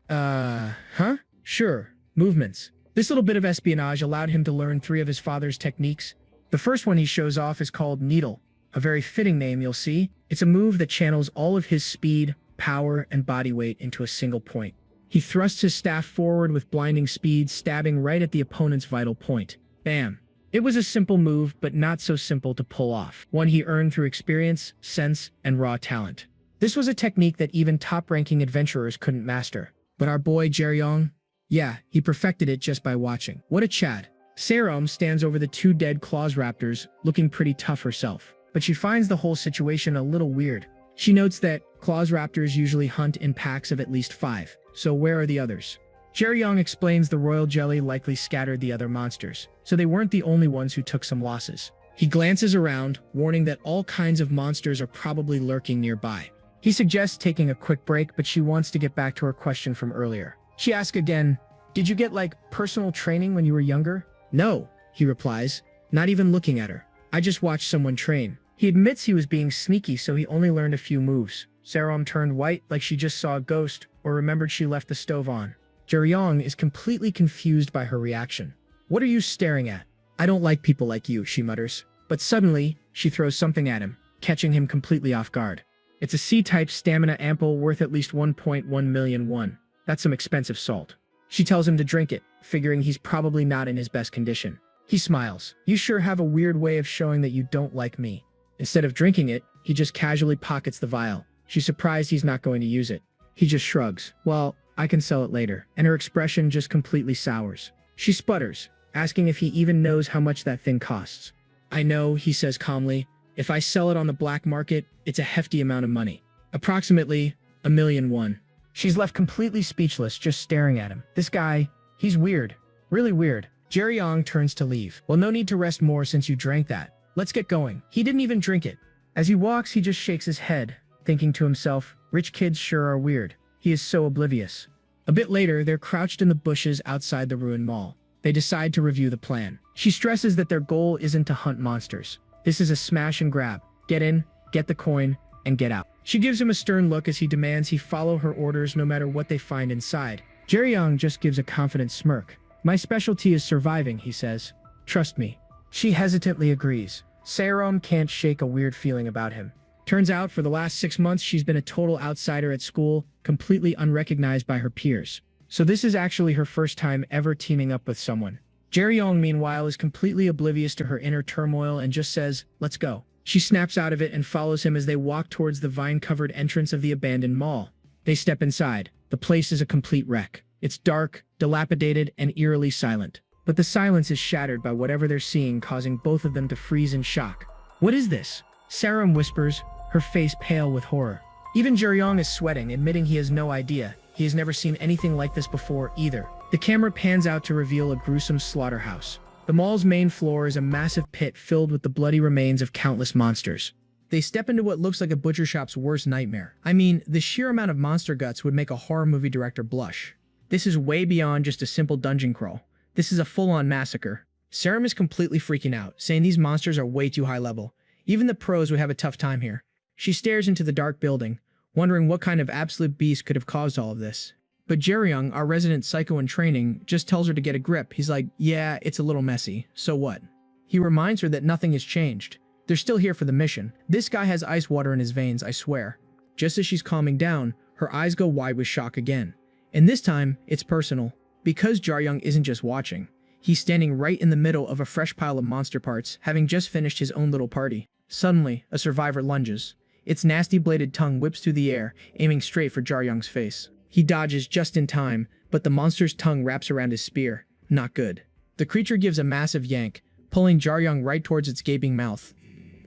Sure, movements. This little bit of espionage allowed him to learn 3 of his father's techniques. The first one he shows off is called Needle. A very fitting name, you'll see. It's a move that channels all of his speed, power, and body weight into a single point. He thrusts his staff forward with blinding speed, stabbing right at the opponent's vital point. Bam. It was a simple move, but not so simple to pull off. One he earned through experience, sense, and raw talent. This was a technique that even top-ranking adventurers couldn't master. But our boy Jerong? Yeah, he perfected it just by watching. What a Chad. Serum stands over the 2 dead claws raptors, looking pretty tough herself. But she finds the whole situation a little weird. She notes that claws raptors usually hunt in packs of at least 5. So where are the others? Jerong explains the royal jelly likely scattered the other monsters, so they weren't the only ones who took some losses. He glances around, warning that all kinds of monsters are probably lurking nearby. He suggests taking a quick break, but she wants to get back to her question from earlier. She asks again, "Did you get, personal training when you were younger?" "No," he replies, not even looking at her. "I just watched someone train." He admits he was being sneaky, so he only learned a few moves. Serum turned white like she just saw a ghost or remembered she left the stove on. Jerong is completely confused by her reaction. "What are you staring at?" "I don't like people like you," she mutters. But suddenly, she throws something at him, catching him completely off guard. It's a C-type stamina ample worth at least 1.1 million won. That's some expensive salt. She tells him to drink it, figuring he's probably not in his best condition. He smiles. "You sure have a weird way of showing that you don't like me." Instead of drinking it, he just casually pockets the vial. She's surprised he's not going to use it. He just shrugs. "Well, I can sell it later." And her expression just completely sours. She sputters, asking if he even knows how much that thing costs. "I know," he says calmly. "If I sell it on the black market, it's a hefty amount of money. Approximately 1 million won." She's left completely speechless, just staring at him. This guy, he's weird. Really weird. Jerong turns to leave. "Well, no need to rest more since you drank that. Let's get going." He didn't even drink it. As he walks, he just shakes his head, thinking to himself, rich kids sure are weird. He is so oblivious. A bit later, they're crouched in the bushes outside the ruined mall. They decide to review the plan. She stresses that their goal isn't to hunt monsters. This is a smash and grab. Get in, get the coin, and get out. She gives him a stern look as he demands he follow her orders no matter what they find inside. Jerong just gives a confident smirk. "My specialty is surviving," he says. "Trust me." She hesitantly agrees. Serum can't shake a weird feeling about him. Turns out, for the last 6 months, she's been a total outsider at school, completely unrecognized by her peers. So this is actually her first time ever teaming up with someone. Jerong, meanwhile, is completely oblivious to her inner turmoil and just says, "Let's go." She snaps out of it and follows him as they walk towards the vine-covered entrance of the abandoned mall. They step inside. The place is a complete wreck. It's dark, dilapidated, and eerily silent. But the silence is shattered by whatever they're seeing, causing both of them to freeze in shock. "What is this?" Serum whispers, her face pale with horror. Even Jerong is sweating, admitting he has no idea. He has never seen anything like this before either. The camera pans out to reveal a gruesome slaughterhouse. The mall's main floor is a massive pit filled with the bloody remains of countless monsters. They step into what looks like a butcher shop's worst nightmare. I mean, the sheer amount of monster guts would make a horror movie director blush. This is way beyond just a simple dungeon crawl. This is a full-on massacre. Serum is completely freaking out, saying these monsters are way too high level. Even the pros would have a tough time here. She stares into the dark building, wondering what kind of absolute beast could have caused all of this. But Jerong, our resident psycho in training, just tells her to get a grip. He's like, yeah, it's a little messy. So what? He reminds her that nothing has changed. They're still here for the mission. This guy has ice water in his veins, I swear. Just as she's calming down, her eyes go wide with shock again. And this time, it's personal. Because Jerong isn't just watching. He's standing right in the middle of a fresh pile of monster parts, having just finished his own little party. Suddenly, a survivor lunges. Its nasty bladed tongue whips through the air, aiming straight for Jerong's face. He dodges just in time, but the monster's tongue wraps around his spear. Not good. The creature gives a massive yank, pulling Jerong right towards its gaping mouth.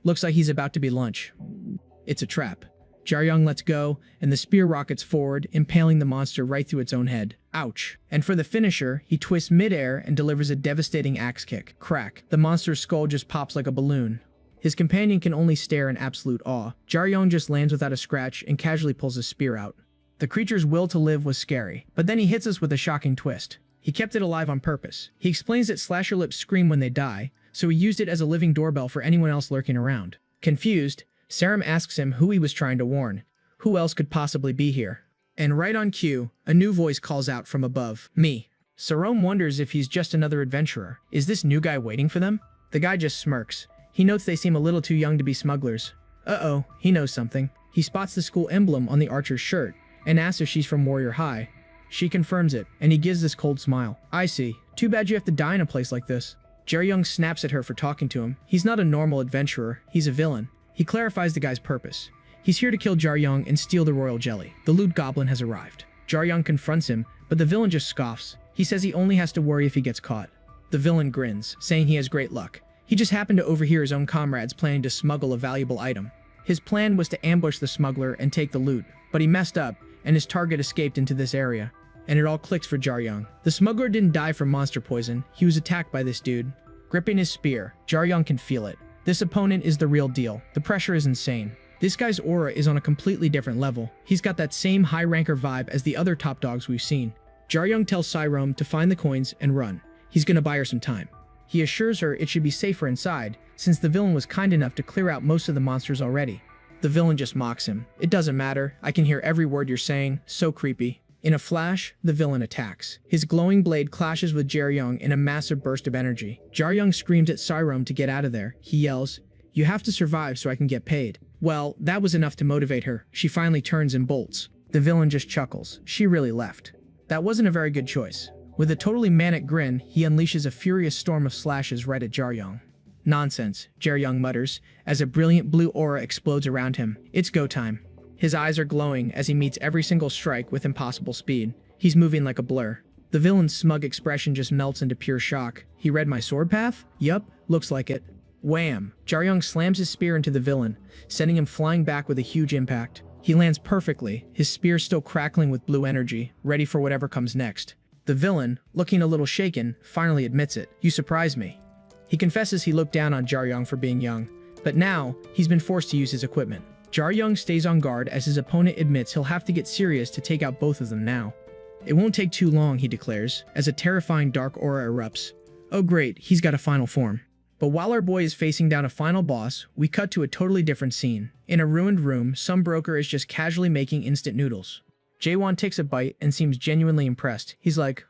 Looks like he's about to be lunch. It's a trap. Jerong lets go, and the spear rockets forward, impaling the monster right through its own head. Ouch. And for the finisher, he twists midair and delivers a devastating axe kick. Crack. The monster's skull just pops like a balloon. His companion can only stare in absolute awe. Jerong just lands without a scratch and casually pulls his spear out. The creature's will to live was scary, but then he hits us with a shocking twist. He kept it alive on purpose. He explains that slasher lips scream when they die, so he used it as a living doorbell for anyone else lurking around. Confused, Serum asks him who he was trying to warn. Who else could possibly be here? And right on cue, a new voice calls out from above. Me. Serum wonders if he's just another adventurer. Is this new guy waiting for them? The guy just smirks. He notes they seem a little too young to be smugglers. Uh-oh, he knows something. He spots the school emblem on the archer's shirt and asks if she's from Warrior High. She confirms it, and he gives this cold smile. I see. Too bad you have to die in a place like this. Jerong snaps at her for talking to him. He's not a normal adventurer, he's a villain. He clarifies the guy's purpose. He's here to kill Jerong and steal the royal jelly. The loot goblin has arrived. Jerong confronts him, but the villain just scoffs. He says he only has to worry if he gets caught. The villain grins, saying he has great luck. He just happened to overhear his own comrades planning to smuggle a valuable item. His plan was to ambush the smuggler and take the loot, but he messed up, and his target escaped into this area. And it all clicks for Jerong. The smuggler didn't die from monster poison, he was attacked by this dude. Gripping his spear, Jerong can feel it. This opponent is the real deal. The pressure is insane. This guy's aura is on a completely different level. He's got that same high-ranker vibe as the other top dogs we've seen. Jerong tells Serum to find the coins and run. He's gonna buy her some time. He assures her it should be safer inside, since the villain was kind enough to clear out most of the monsters already. The villain just mocks him. It doesn't matter, I can hear every word you're saying, so creepy. In a flash, the villain attacks. His glowing blade clashes with Jerong in a massive burst of energy. Jerong screams at Serum to get out of there. He yells, "You have to survive so I can get paid." Well, that was enough to motivate her. She finally turns and bolts. The villain just chuckles. She really left. That wasn't a very good choice. With a totally manic grin, he unleashes a furious storm of slashes right at Jerong. Nonsense, Jerong mutters, as a brilliant blue aura explodes around him. It's go time. His eyes are glowing as he meets every single strike with impossible speed. He's moving like a blur. The villain's smug expression just melts into pure shock. He read my sword path? Yup, looks like it. Wham! Jerong slams his spear into the villain, sending him flying back with a huge impact. He lands perfectly, his spear still crackling with blue energy, ready for whatever comes next. The villain, looking a little shaken, finally admits it. You surprise me. He confesses he looked down on Jerong for being young, but now, he's been forced to use his equipment. Jerong stays on guard as his opponent admits he'll have to get serious to take out both of them now. It won't take too long, he declares, as a terrifying dark aura erupts. Oh great, he's got a final form. But while our boy is facing down a final boss, we cut to a totally different scene. In a ruined room, some broker is just casually making instant noodles. Jaewon takes a bite and seems genuinely impressed. He's like,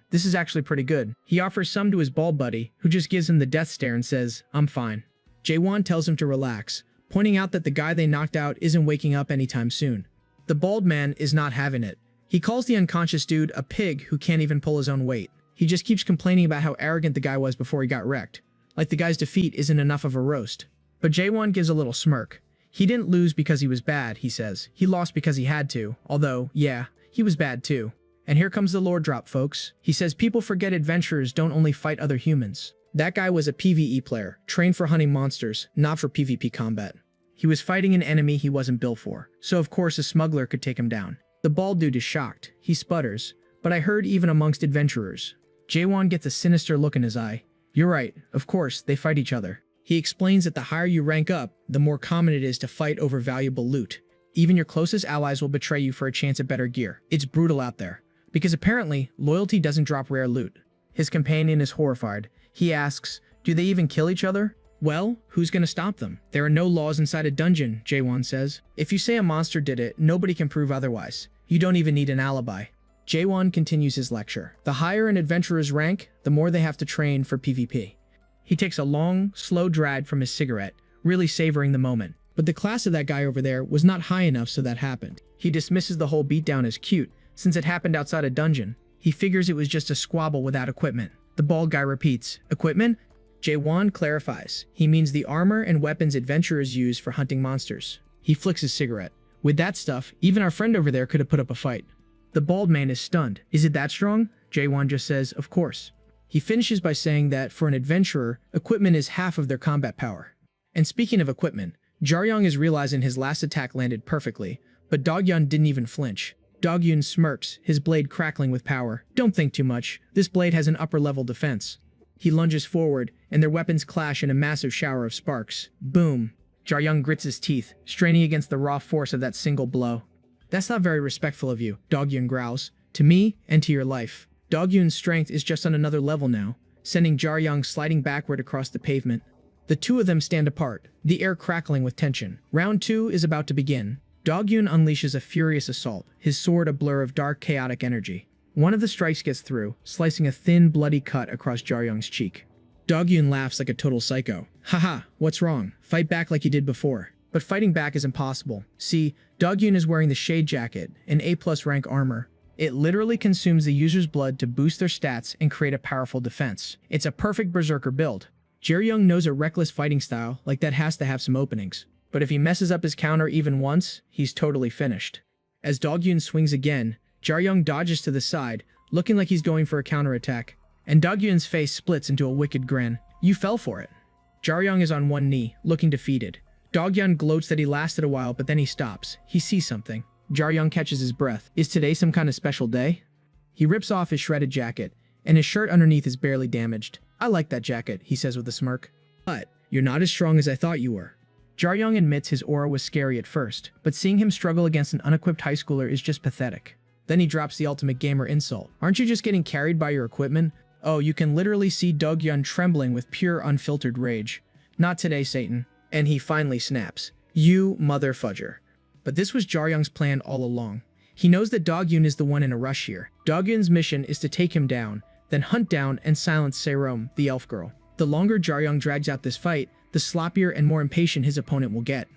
this is actually pretty good. He offers some to his bald buddy, who just gives him the death stare and says, I'm fine. Jaewon tells him to relax, pointing out that the guy they knocked out isn't waking up anytime soon. The bald man is not having it. He calls the unconscious dude a pig who can't even pull his own weight. He just keeps complaining about how arrogant the guy was before he got wrecked. Like the guy's defeat isn't enough of a roast. But Jaewon gives a little smirk. He didn't lose because he was bad, he says. He lost because he had to. Although, yeah, he was bad too. And here comes the lore drop, folks. He says people forget adventurers don't only fight other humans. That guy was a PvE player, trained for hunting monsters, not for PvP combat. He was fighting an enemy he wasn't built for, so of course a smuggler could take him down. The bald dude is shocked. He sputters. But I heard even amongst adventurers. Jaewon gets a sinister look in his eye. You're right, of course, they fight each other. He explains that the higher you rank up, the more common it is to fight over valuable loot. Even your closest allies will betray you for a chance at better gear. It's brutal out there. because apparently loyalty doesn't drop rare loot. His companion is horrified. He asks, do they even kill each other? Well, who's gonna stop them? There are no laws inside a dungeon, Jaewon says. If you say a monster did it, nobody can prove otherwise. You don't even need an alibi. Jaewon continues his lecture. The higher an adventurer's rank, the more they have to train for PvP. He takes a long, slow drag from his cigarette, really savoring the moment. But the class of that guy over there was not high enough, so that happened. He dismisses the whole beatdown as cute, since it happened outside a dungeon. He figures it was just a squabble without equipment. The bald guy repeats, equipment? Jaewon clarifies. He means the armor and weapons adventurers use for hunting monsters. He flicks his cigarette. With that stuff, even our friend over there could have put up a fight. The bald man is stunned. Is it that strong? Jaewon just says, of course. He finishes by saying that for an adventurer, equipment is half of their combat power. And speaking of equipment, Jerong is realizing his last attack landed perfectly, but Dogyun didn't even flinch. Dogyun smirks, his blade crackling with power. Don't think too much. This blade has an upper-level defense. He lunges forward, and their weapons clash in a massive shower of sparks. Boom. Jerong grits his teeth, straining against the raw force of that single blow. That's not very respectful of you, Dogyun growls. To me, and to your life. Dogyun's strength is just on another level now, sending Jerong sliding backward across the pavement. The two of them stand apart, the air crackling with tension. Round 2 is about to begin. Dogyun unleashes a furious assault, his sword a blur of dark, chaotic energy. One of the strikes gets through, slicing a thin, bloody cut across Jerong's cheek. Dogyun laughs like a total psycho. Haha, what's wrong? Fight back like you did before. But fighting back is impossible. See, Dogyun is wearing the Shade Jacket, an A+ rank armor. It literally consumes the user's blood to boost their stats and create a powerful defense. It's a perfect berserker build. Jerong knows a reckless fighting style like that has to have some openings. But if he messes up his counter even once, he's totally finished. As Dogyun swings again, Jerong dodges to the side, looking like he's going for a counterattack. And Dogyun's face splits into a wicked grin. You fell for it. Jerong is on one knee, looking defeated. Dogyun gloats that he lasted a while, but then he stops. He sees something. Jerong catches his breath. Is today some kind of special day? He rips off his shredded jacket, and his shirt underneath is barely damaged. I like that jacket, he says with a smirk. But you're not as strong as I thought you were. Jerong admits his aura was scary at first, but seeing him struggle against an unequipped high schooler is just pathetic. Then he drops the ultimate gamer insult. Aren't you just getting carried by your equipment? Oh, you can literally see Dogyun trembling with pure unfiltered rage. Not today, Satan. And he finally snaps. You mother fudger. But this was Jerong's plan all along. He knows that Dogyun is the one in a rush here. Dogyun's mission is to take him down, then hunt down and silence Serom, the elf girl. The longer Jerong drags out this fight, the sloppier and more impatient his opponent will get.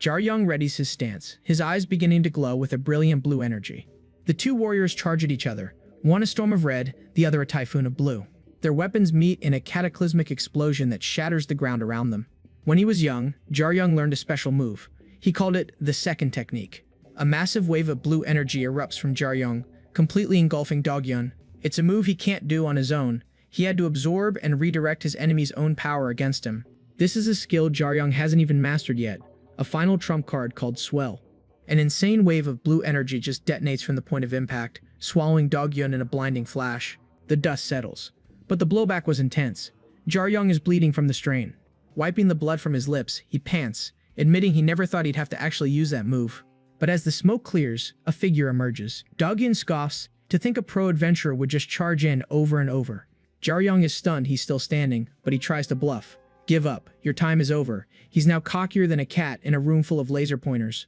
Jerong readies his stance, his eyes beginning to glow with a brilliant blue energy. The two warriors charge at each other, one a storm of red, the other a typhoon of blue. Their weapons meet in a cataclysmic explosion that shatters the ground around them. When he was young, Jerong learned a special move. He called it the second technique. A massive wave of blue energy erupts from Jerong, completely engulfing Dogyun. It's a move he can't do on his own. He had to absorb and redirect his enemy's own power against him. This is a skill Jerong hasn't even mastered yet, a final trump card called Swell. An insane wave of blue energy just detonates from the point of impact, swallowing Dogyun in a blinding flash. The dust settles. But the blowback was intense. Jerong is bleeding from the strain. Wiping the blood from his lips, he pants, admitting he never thought he'd have to actually use that move. But as the smoke clears, a figure emerges. Dogyun scoffs, to think a pro adventurer would just charge in over and over. Jerong is stunned he's still standing, but he tries to bluff. Give up. Your time is over. He's now cockier than a cat in a room full of laser pointers.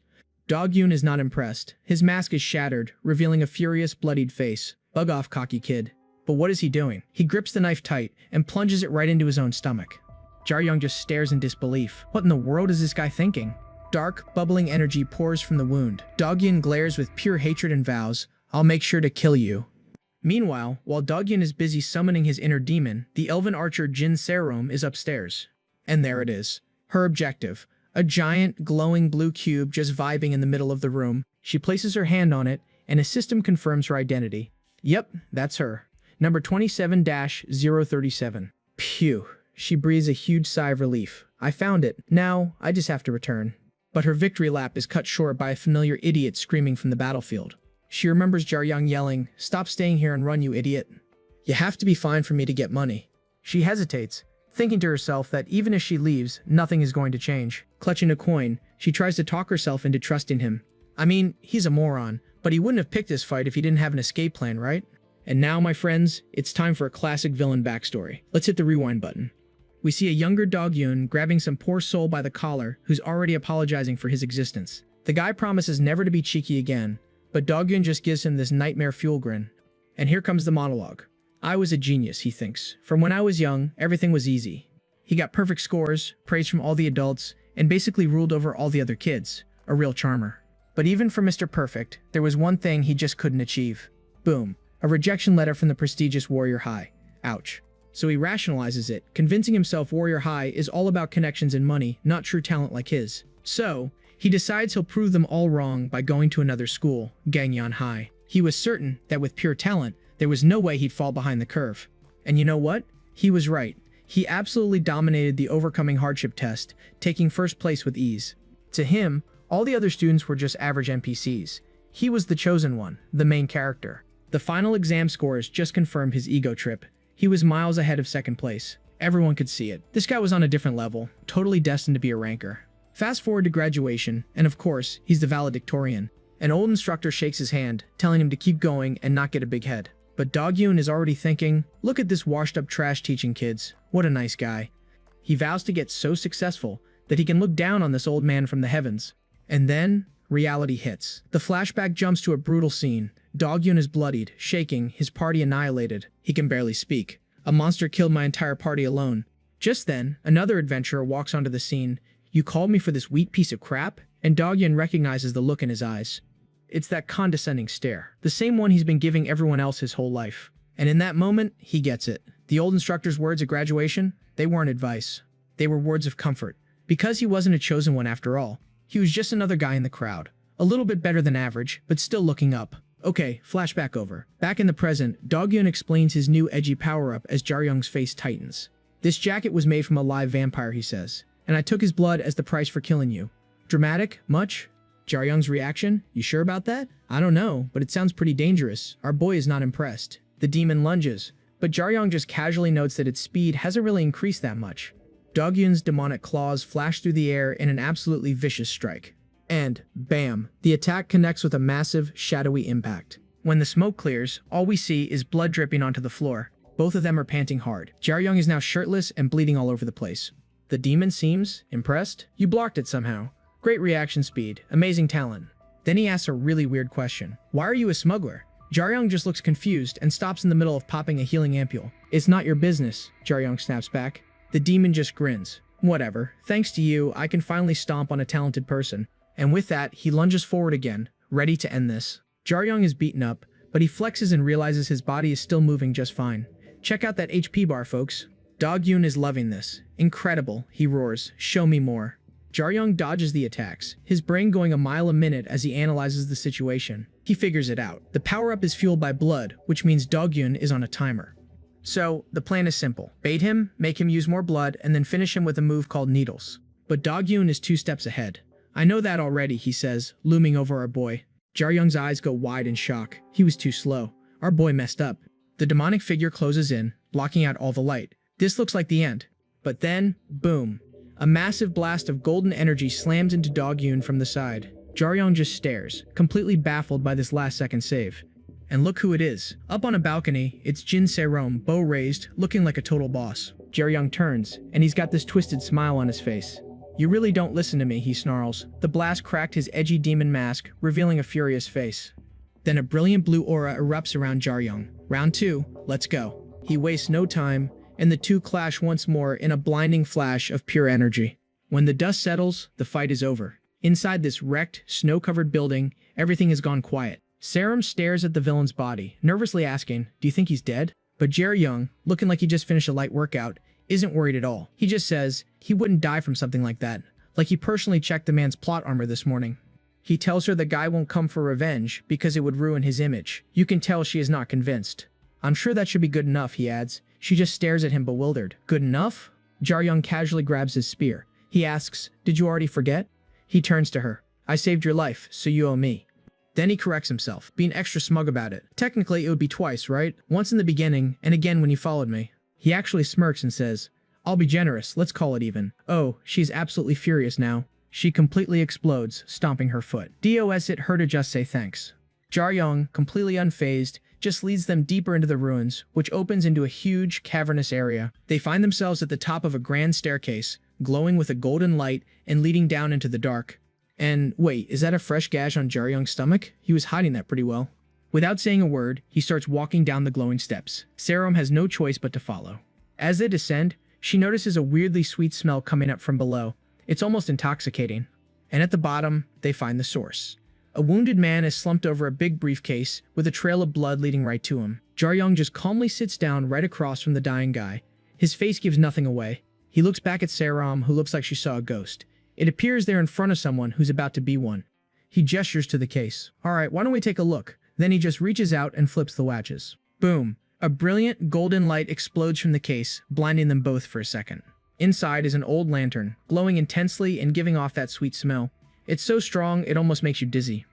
Dogyun is not impressed. His mask is shattered, revealing a furious, bloodied face. Bug off, cocky kid. But what is he doing? He grips the knife tight and plunges it right into his own stomach. Jerong just stares in disbelief. What in the world is this guy thinking? Dark, bubbling energy pours from the wound. Dogyun glares with pure hatred and vows, I'll make sure to kill you. Meanwhile, while Dogyun is busy summoning his inner demon, the elven archer Jin Serom is upstairs. And there it is. Her objective. A giant, glowing blue cube just vibing in the middle of the room. She places her hand on it, and a system confirms her identity. Yep, that's her. Number 27-037. Phew. She breathes a huge sigh of relief. I found it. Now, I just have to return. But her victory lap is cut short by a familiar idiot screaming from the battlefield. She remembers Jerong yelling, Stop staying here and run, you idiot. You have to be fine for me to get money. She hesitates, thinking to herself that even if she leaves, nothing is going to change. Clutching a coin, she tries to talk herself into trusting him. I mean, he's a moron, But he wouldn't have picked this fight if he didn't have an escape plan, right? And now, my friends, it's time for a classic villain backstory. Let's hit the rewind button. We see a younger Dog-Yun grabbing some poor soul by the collar who's already apologizing for his existence. The guy promises never to be cheeky again, but Dog-Yun just gives him this nightmare fuel grin. And here comes the monologue. I was a genius, he thinks. From when I was young, everything was easy. He got perfect scores, praise from all the adults, and basically ruled over all the other kids. A real charmer. But even for Mr. Perfect, there was one thing he just couldn't achieve. Boom. A rejection letter from the prestigious Warrior High. Ouch. So he rationalizes it, convincing himself Warrior High is all about connections and money, not true talent like his. So, he decides he'll prove them all wrong by going to another school, Gangyan High. He was certain that with pure talent, there was no way he'd fall behind the curve. And you know what? He was right. He absolutely dominated the overcoming hardship test, taking first place with ease. To him, all the other students were just average NPCs. He was the chosen one, the main character. The final exam scores just confirmed his ego trip. He was miles ahead of second place. Everyone could see it. This guy was on a different level, totally destined to be a ranker. Fast forward to graduation, and of course, he's the valedictorian. An old instructor shakes his hand, telling him to keep going and not get a big head. But Dog-Yun is already thinking, look at this washed-up trash teaching kids. What a nice guy. He vows to get so successful that he can look down on this old man from the heavens. And then, reality hits. The flashback jumps to a brutal scene. Dog-Yun is bloodied, shaking, his party annihilated. He can barely speak. A monster killed my entire party alone. Just then, another adventurer walks onto the scene. You called me for this weak piece of crap? And Dog-Yun recognizes the look in his eyes. It's that condescending stare. The same one he's been giving everyone else his whole life. And in that moment, he gets it. The old instructor's words at graduation, they weren't advice. They were words of comfort. Because he wasn't a chosen one after all. He was just another guy in the crowd. A little bit better than average, but still looking up. Okay, flashback over. Back in the present, Dog-Yun explains his new edgy power-up as Jerong's face tightens. This jacket was made from a live vampire, he says. And I took his blood as the price for killing you. Dramatic? Much? Jerong's reaction? You sure about that? I don't know, but it sounds pretty dangerous. Our boy is not impressed. The demon lunges, but Jerong just casually notes that its speed hasn't really increased that much. Dog-Yun's demonic claws flash through the air in an absolutely vicious strike. And, bam, the attack connects with a massive, shadowy impact. When the smoke clears, all we see is blood dripping onto the floor. Both of them are panting hard. Jerong is now shirtless and bleeding all over the place. The demon seems impressed. You blocked it somehow. Great reaction speed, amazing talent. Then he asks a really weird question. Why are you a smuggler? Jerong just looks confused and stops in the middle of popping a healing ampule. It's not your business, Jerong snaps back. The demon just grins. Whatever, thanks to you, I can finally stomp on a talented person. And with that, he lunges forward again, ready to end this. Jerong is beaten up, but he flexes and realizes his body is still moving just fine. Check out that HP bar, folks. Dog-Yun is loving this. Incredible, he roars. Show me more. Jerong dodges the attacks, his brain going a mile a minute as he analyzes the situation. He figures it out. The power-up is fueled by blood, which means Dog-Yun is on a timer. So, the plan is simple. Bait him, make him use more blood, and then finish him with a move called Needles. But Dog-Yun is 2 steps ahead. I know that already, he says, looming over our boy. Jerong's eyes go wide in shock. He was too slow. Our boy messed up. The demonic figure closes in, blocking out all the light. This looks like the end. But then, boom. A massive blast of golden energy slams into Dog-Yun from the side. Jerong just stares, completely baffled by this last-second save. And look who it is. Up on a balcony, it's Jin Se-rom, bow raised, looking like a total boss. Jerong turns, and he's got this twisted smile on his face. You really don't listen to me, he snarls. The blast cracked his edgy demon mask, revealing a furious face. Then a brilliant blue aura erupts around Jerong. Round 2, let's go. He wastes no time, and the two clash once more in a blinding flash of pure energy. When the dust settles, the fight is over. Inside this wrecked, snow-covered building, everything has gone quiet. Se-rom stares at the villain's body, nervously asking, do you think he's dead? But Jerong, looking like he just finished a light workout, isn't worried at all. He just says he wouldn't die from something like that, like he personally checked the man's plot armor this morning. He tells her the guy won't come for revenge because it would ruin his image. You can tell she is not convinced. I'm sure that should be good enough, he adds. She just stares at him bewildered. Good enough? Jerong casually grabs his spear. He asks, did you already forget? He turns to her. I saved your life, so you owe me. Then he corrects himself, being extra smug about it. Technically, it would be twice, right? Once in the beginning, and again when you followed me. He actually smirks and says, I'll be generous, let's call it even. Oh, she's absolutely furious now. She completely explodes, stomping her foot. DOS it her to just say thanks. Jerong, completely unfazed, just leads them deeper into the ruins, which opens into a huge, cavernous area. They find themselves at the top of a grand staircase, glowing with a golden light and leading down into the dark. And wait, is that a fresh gash on Jerong's stomach? He was hiding that pretty well. Without saying a word, he starts walking down the glowing steps. Sarum has no choice but to follow. As they descend, she notices a weirdly sweet smell coming up from below. It's almost intoxicating. And at the bottom, they find the source. A wounded man is slumped over a big briefcase, with a trail of blood leading right to him. Jerong just calmly sits down right across from the dying guy. His face gives nothing away. He looks back at Sarum, who looks like she saw a ghost. It appears they're in front of someone who's about to be one. He gestures to the case. Alright, why don't we take a look? Then he just reaches out and flips the latches. Boom. A brilliant golden light explodes from the case, blinding them both for a second. Inside is an old lantern, glowing intensely and giving off that sweet smell. It's so strong, it almost makes you dizzy.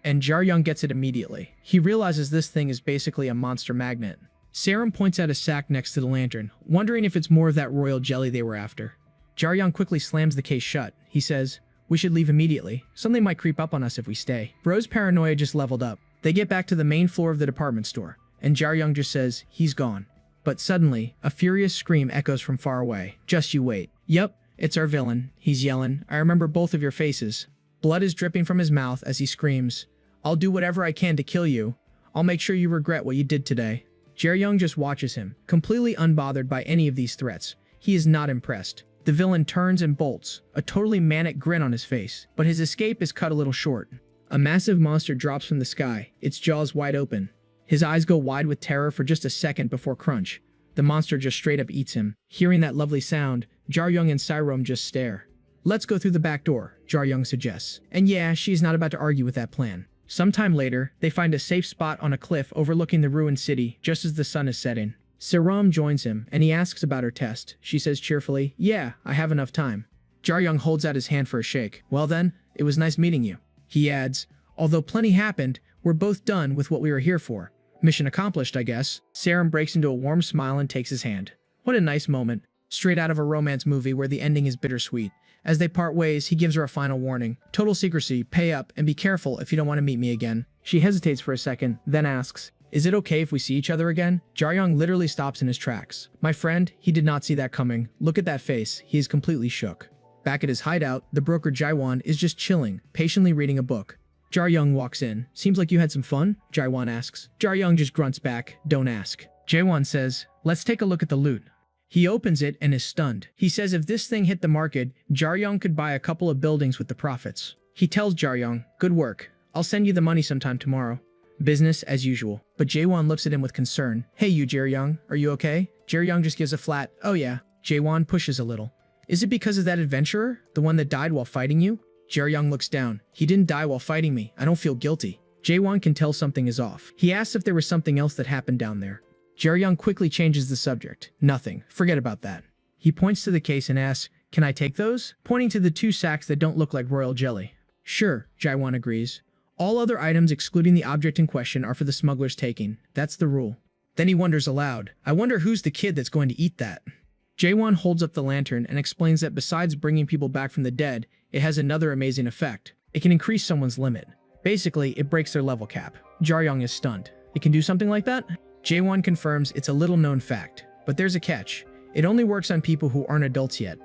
And Jerong gets it immediately. He realizes this thing is basically a monster magnet. Sarum points out a sack next to the lantern, wondering if it's more of that royal jelly they were after. Jerong quickly slams the case shut. He says, "We should leave immediately. Something might creep up on us if we stay." Bro's paranoia just leveled up. They get back to the main floor of the department store, and Jerong just says, "He's gone." But suddenly, a furious scream echoes from far away. "Just you wait." "Yep, it's our villain," he's yelling. "I remember both of your faces." Blood is dripping from his mouth as he screams, "I'll do whatever I can to kill you. I'll make sure you regret what you did today." Jerong just watches him, completely unbothered by any of these threats. He is not impressed. The villain turns and bolts, a totally manic grin on his face, but his escape is cut a little short. A massive monster drops from the sky, its jaws wide open. His eyes go wide with terror for just a second before crunch. The monster just straight up eats him. Hearing that lovely sound, Jerong and Sarum just stare. "Let's go through the back door," Jerong suggests. And yeah, she's not about to argue with that plan. Sometime later, they find a safe spot on a cliff overlooking the ruined city, just as the sun is setting. Sarum joins him, and he asks about her test. She says cheerfully, "Yeah, I have enough time." Jerong holds out his hand for a shake. "Well then, it was nice meeting you." He adds, "Although plenty happened, we're both done with what we were here for. Mission accomplished, I guess." Sarum breaks into a warm smile and takes his hand. What a nice moment. Straight out of a romance movie where the ending is bittersweet. As they part ways, he gives her a final warning. "Total secrecy, pay up, and be careful if you don't want to meet me again." She hesitates for a second, then asks, "Is it okay if we see each other again?" Jerong literally stops in his tracks. My friend, he did not see that coming. Look at that face, he is completely shook. Back at his hideout, the broker Jaiwan is just chilling, patiently reading a book. Jerong walks in. "Seems like you had some fun?" Jaiwan asks. Jerong just grunts back, "Don't ask." Jaiwan says, "Let's take a look at the loot." He opens it and is stunned. He says if this thing hit the market, Jerong could buy a couple of buildings with the profits. He tells Jerong, "Good work. I'll send you the money sometime tomorrow." Business as usual. But Jaiwan looks at him with concern. "Hey you Jerong, are you okay?" Jerong just gives a flat, "Oh yeah." Jaiwan pushes a little. "Is it because of that adventurer? The one that died while fighting you?" Jerong looks down. "He didn't die while fighting me. I don't feel guilty." Jaiwan can tell something is off. He asks if there was something else that happened down there. Jerong quickly changes the subject. "Nothing. Forget about that." He points to the case and asks, "Can I take those?" Pointing to the two sacks that don't look like royal jelly. "Sure," Jaiwan agrees. "All other items excluding the object in question are for the smuggler's taking. That's the rule." Then he wonders aloud, "I wonder who's the kid that's going to eat that?" Jaiwan holds up the lantern and explains that besides bringing people back from the dead, it has another amazing effect. It can increase someone's limit. Basically, it breaks their level cap. Jerong is stunned. "It can do something like that?" Jaiwan confirms it's a little-known fact, but there's a catch. It only works on people who aren't adults yet.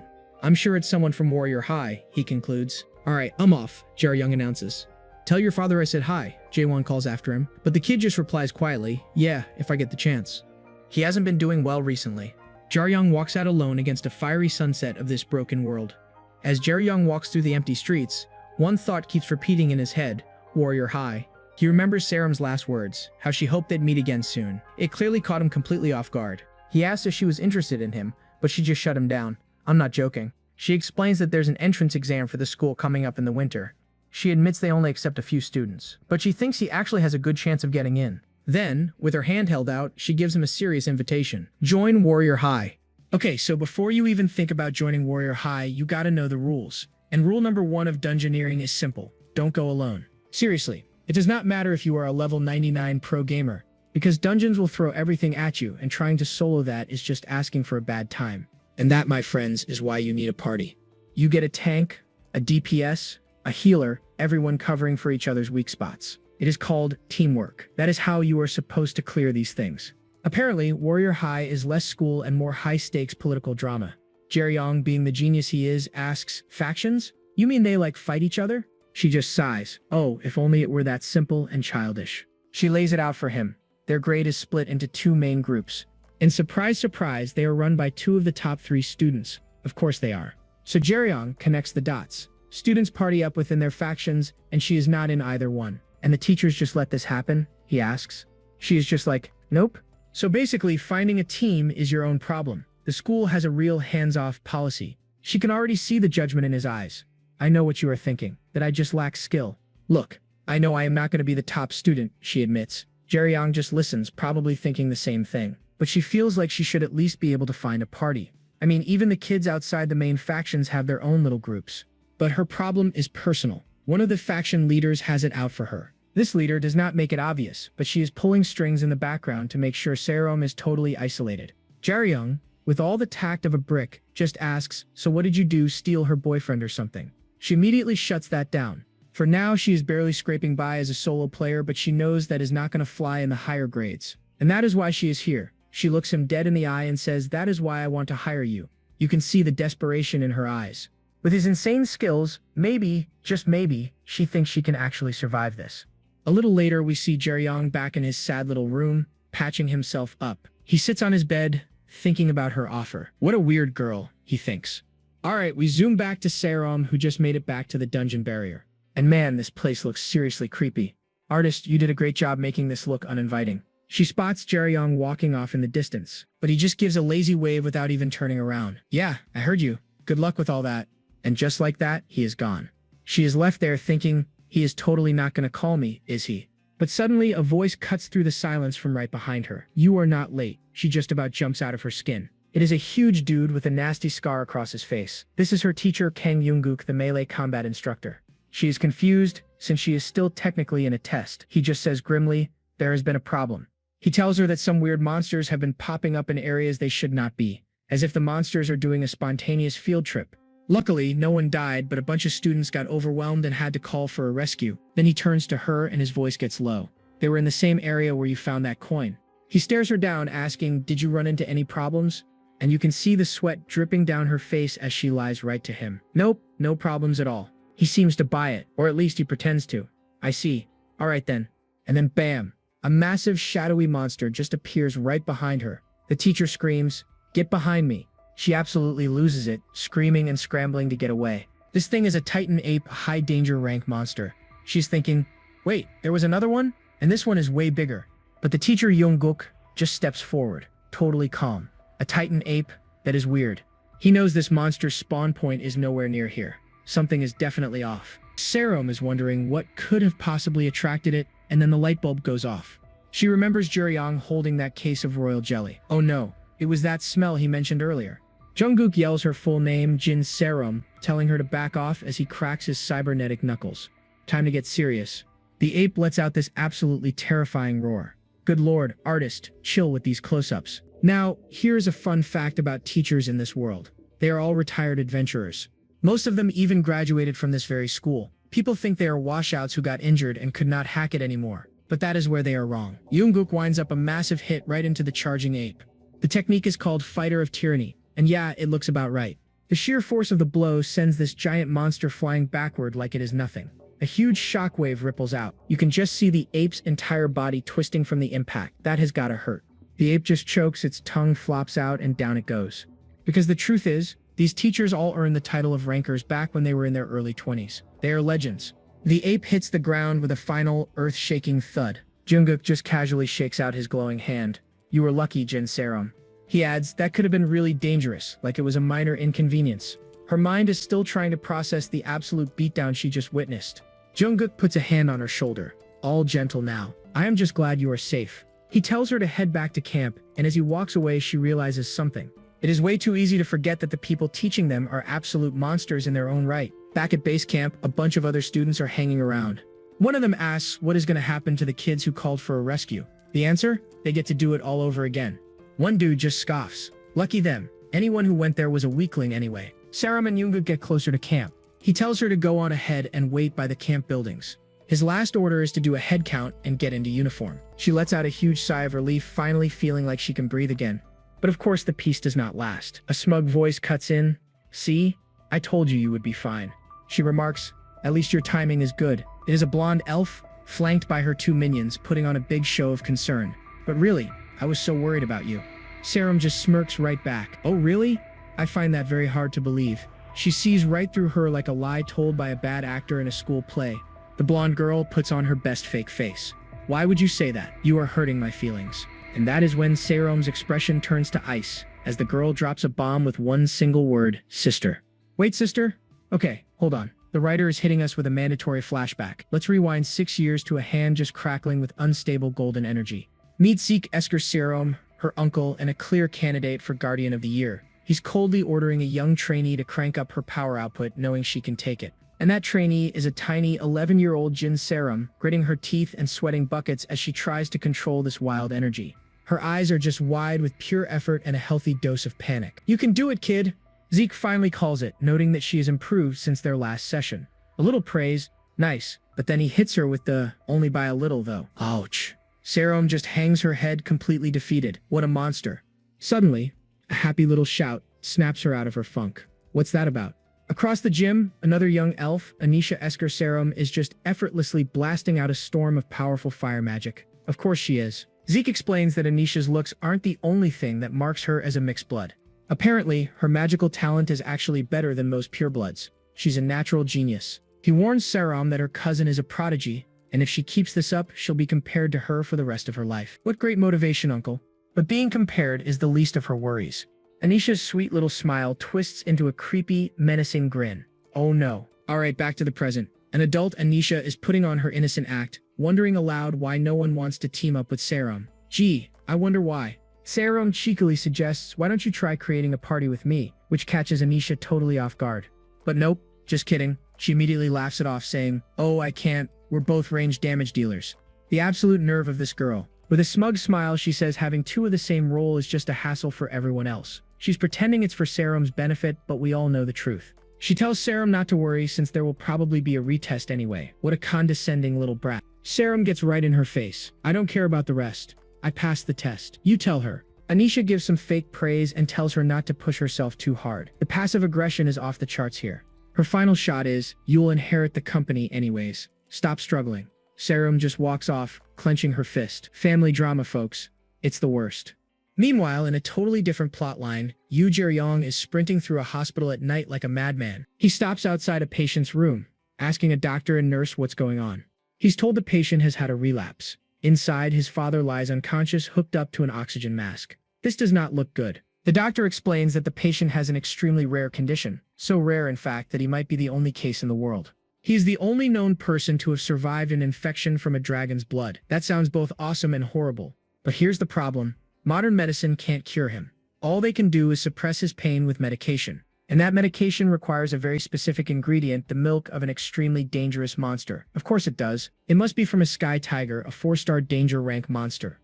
"I'm sure it's someone from Warrior High," he concludes. "Alright, I'm off," Jerong announces. "Tell your father I said hi," Jaiwan calls after him, but the kid just replies quietly, "Yeah, if I get the chance." He hasn't been doing well recently. Jerong walks out alone against a fiery sunset of this broken world. As Jerong walks through the empty streets, one thought keeps repeating in his head, Warrior High. He remembers Sarum's last words, how she hoped they'd meet again soon. It clearly caught him completely off guard. He asked if she was interested in him, but she just shut him down. "I'm not joking." She explains that there's an entrance exam for the school coming up in the winter. She admits they only accept a few students, but she thinks he actually has a good chance of getting in. Then, with her hand held out, she gives him a serious invitation. "Join Warrior High." Okay, so before you even think about joining Warrior High, you gotta know the rules. And rule number 1 of dungeoneering is simple. Don't go alone. Seriously, it does not matter if you are a level 99 pro gamer, because dungeons will throw everything at you, and trying to solo that is just asking for a bad time. And that, my friends, is why you need a party. You get a tank, a DPS, a healer, everyone covering for each other's weak spots. It is called teamwork. That is how you are supposed to clear these things. Apparently, Warrior High is less school and more high-stakes political drama. Jerong, being the genius he is, asks, factions? You mean they like fight each other? She just sighs. Oh, if only it were that simple and childish. She lays it out for him. Their grade is split into two main groups. And surprise, surprise, they are run by two of the top 3 students. Of course they are. So Jerong connects the dots. Students party up within their factions, and she is not in either one. And the teachers just let this happen? He asks. She is just like, nope. So basically, finding a team is your own problem. The school has a real hands-off policy. She can already see the judgment in his eyes. I know what you are thinking, that I just lack skill. Look, I know I am not going to be the top student, she admits. Jerong just listens, probably thinking the same thing. But she feels like she should at least be able to find a party. I mean, even the kids outside the main factions have their own little groups. But her problem is personal. One of the faction leaders has it out for her. This leader does not make it obvious, but she is pulling strings in the background to make sure Jerong is totally isolated. Jerong, with all the tact of a brick, just asks, so what did you do, steal her boyfriend or something? She immediately shuts that down. For now, she is barely scraping by as a solo player, but she knows that is not going to fly in the higher grades. And that is why she is here. She looks him dead in the eye and says, that is why I want to hire you. You can see the desperation in her eyes. With his insane skills, maybe, just maybe, she thinks she can actually survive this. A little later, we see Jerong back in his sad little room, patching himself up. He sits on his bed, thinking about her offer. What a weird girl, he thinks. Alright, we zoom back to Jerong, who just made it back to the dungeon barrier. And man, this place looks seriously creepy. Artist, you did a great job making this look uninviting. She spots Jerong walking off in the distance, but he just gives a lazy wave without even turning around. Yeah, I heard you. Good luck with all that. And just like that, he is gone. She is left there thinking, he is totally not going to call me, is he? But suddenly, a voice cuts through the silence from right behind her. You are not late. She just about jumps out of her skin. It is a huge dude with a nasty scar across his face. This is her teacher, Kang Yoongguk, the melee combat instructor. She is confused, since she is still technically in a test. He just says grimly, there has been a problem. He tells her that some weird monsters have been popping up in areas they should not be, as if the monsters are doing a spontaneous field trip. Luckily, no one died, but a bunch of students got overwhelmed and had to call for a rescue. Then he turns to her and his voice gets low. They were in the same area where you found that coin. He stares her down, asking, did you run into any problems? And you can see the sweat dripping down her face as she lies right to him. Nope, no problems at all. He seems to buy it, or at least he pretends to. I see. Alright then. And then bam! A massive shadowy monster just appears right behind her. The teacher screams, get behind me. She absolutely loses it, screaming and scrambling to get away. This thing is a Titan ape, high danger rank monster. She's thinking, wait, there was another one? And this one is way bigger. But the teacher Yoongguk just steps forward, totally calm. A Titan ape? That is weird. He knows this monster's spawn point is nowhere near here. Something is definitely off. Jerong is wondering what could have possibly attracted it, and then the light bulb goes off. She remembers Jerong holding that case of royal jelly. Oh no, it was that smell he mentioned earlier. Jungkook yells her full name, Jin Jerong, telling her to back off as he cracks his cybernetic knuckles. Time to get serious. The ape lets out this absolutely terrifying roar. Good lord, artist, chill with these close-ups. Now, here's a fun fact about teachers in this world. They are all retired adventurers. Most of them even graduated from this very school. People think they are washouts who got injured and could not hack it anymore. But that is where they are wrong. Yoongguk winds up a massive hit right into the charging ape. The technique is called Fighter of Tyranny. And yeah, it looks about right. The sheer force of the blow sends this giant monster flying backward like it is nothing. A huge shockwave ripples out. You can just see the ape's entire body twisting from the impact. That has gotta hurt. The ape just chokes, its tongue flops out, and down it goes. Because the truth is, these teachers all earned the title of rankers back when they were in their early 20s. They are legends. The ape hits the ground with a final, earth-shaking thud. Jungkook just casually shakes out his glowing hand. You were lucky, Jin Jerong. He adds, that could have been really dangerous, like it was a minor inconvenience. Her mind is still trying to process the absolute beatdown she just witnessed. Jungkook puts a hand on her shoulder. All gentle now. I am just glad you are safe. He tells her to head back to camp, and as he walks away, she realizes something. It is way too easy to forget that the people teaching them are absolute monsters in their own right. Back at base camp, a bunch of other students are hanging around. One of them asks what is going to happen to the kids who called for a rescue. The answer? They get to do it all over again. One dude just scoffs. Lucky them. Anyone who went there was a weakling anyway. Jerong and Yoongguk get closer to camp. He tells her to go on ahead and wait by the camp buildings. His last order is to do a head count and get into uniform. She lets out a huge sigh of relief, finally feeling like she can breathe again. But of course the peace does not last. A smug voice cuts in. "See? I told you you would be fine." She remarks, "At least your timing is good." It is a blonde elf, flanked by her two minions, putting on a big show of concern. "But really, I was so worried about you." Serum just smirks right back. "Oh really? I find that very hard to believe." She sees right through her like a lie told by a bad actor in a school play. The blonde girl puts on her best fake face. "Why would you say that? You are hurting my feelings." And that is when Serum's expression turns to ice, as the girl drops a bomb with one single word: sister. "Wait, sister? Okay, hold on. The writer is hitting us with a mandatory flashback. Let's rewind 6 years to a hand just crackling with unstable golden energy. Meet Zeke Esker Serum, her uncle, and a clear candidate for Guardian of the Year. He's coldly ordering a young trainee to crank up her power output, knowing she can take it. And that trainee is a tiny 11-year-old Jin Serum, gritting her teeth and sweating buckets as she tries to control this wild energy. Her eyes are just wide with pure effort and a healthy dose of panic. "You can do it, kid!" Zeke finally calls it, noting that she has improved since their last session. A little praise, nice, but then he hits her with the, "only by a little though." Ouch. Serum just hangs her head completely defeated. What a monster. Suddenly, a happy little shout snaps her out of her funk. What's that about? Across the gym, another young elf, Anisha Esker Serum, is just effortlessly blasting out a storm of powerful fire magic. Of course she is. Zeke explains that Anisha's looks aren't the only thing that marks her as a mixed blood. Apparently, her magical talent is actually better than most purebloods. She's a natural genius. He warns Serum that her cousin is a prodigy, and if she keeps this up, she'll be compared to her for the rest of her life. What great motivation, uncle. But being compared is the least of her worries. Anisha's sweet little smile twists into a creepy, menacing grin. Oh no. Alright, back to the present. An adult Anisha is putting on her innocent act, wondering aloud why no one wants to team up with Serum. "Gee, I wonder why." Serum cheekily suggests, "Why don't you try creating a party with me?" which catches Anisha totally off guard. But nope, just kidding. She immediately laughs it off, saying, "Oh, I can't. We're both range damage dealers." The absolute nerve of this girl. With a smug smile, she says having two of the same role is just a hassle for everyone else. She's pretending it's for Serum's benefit, but we all know the truth. She tells Serum not to worry since there will probably be a retest anyway. What a condescending little brat. Serum gets right in her face. "I don't care about the rest. I passed the test. You tell her." Anisha gives some fake praise and tells her not to push herself too hard. The passive aggression is off the charts here. Her final shot is, "You'll inherit the company anyways. Stop struggling." Serum just walks off, clenching her fist. Family drama, folks. It's the worst. Meanwhile, in a totally different plotline, Jerong is sprinting through a hospital at night like a madman. He stops outside a patient's room, asking a doctor and nurse what's going on. He's told the patient has had a relapse. Inside, his father lies unconscious, hooked up to an oxygen mask. This does not look good. The doctor explains that the patient has an extremely rare condition, so rare in fact that he might be the only case in the world. He is the only known person to have survived an infection from a dragon's blood. That sounds both awesome and horrible. But here's the problem. Modern medicine can't cure him. All they can do is suppress his pain with medication. And that medication requires a very specific ingredient, the milk of an extremely dangerous monster. Of course it does. It must be from a sky tiger, a 4-star danger rank monster.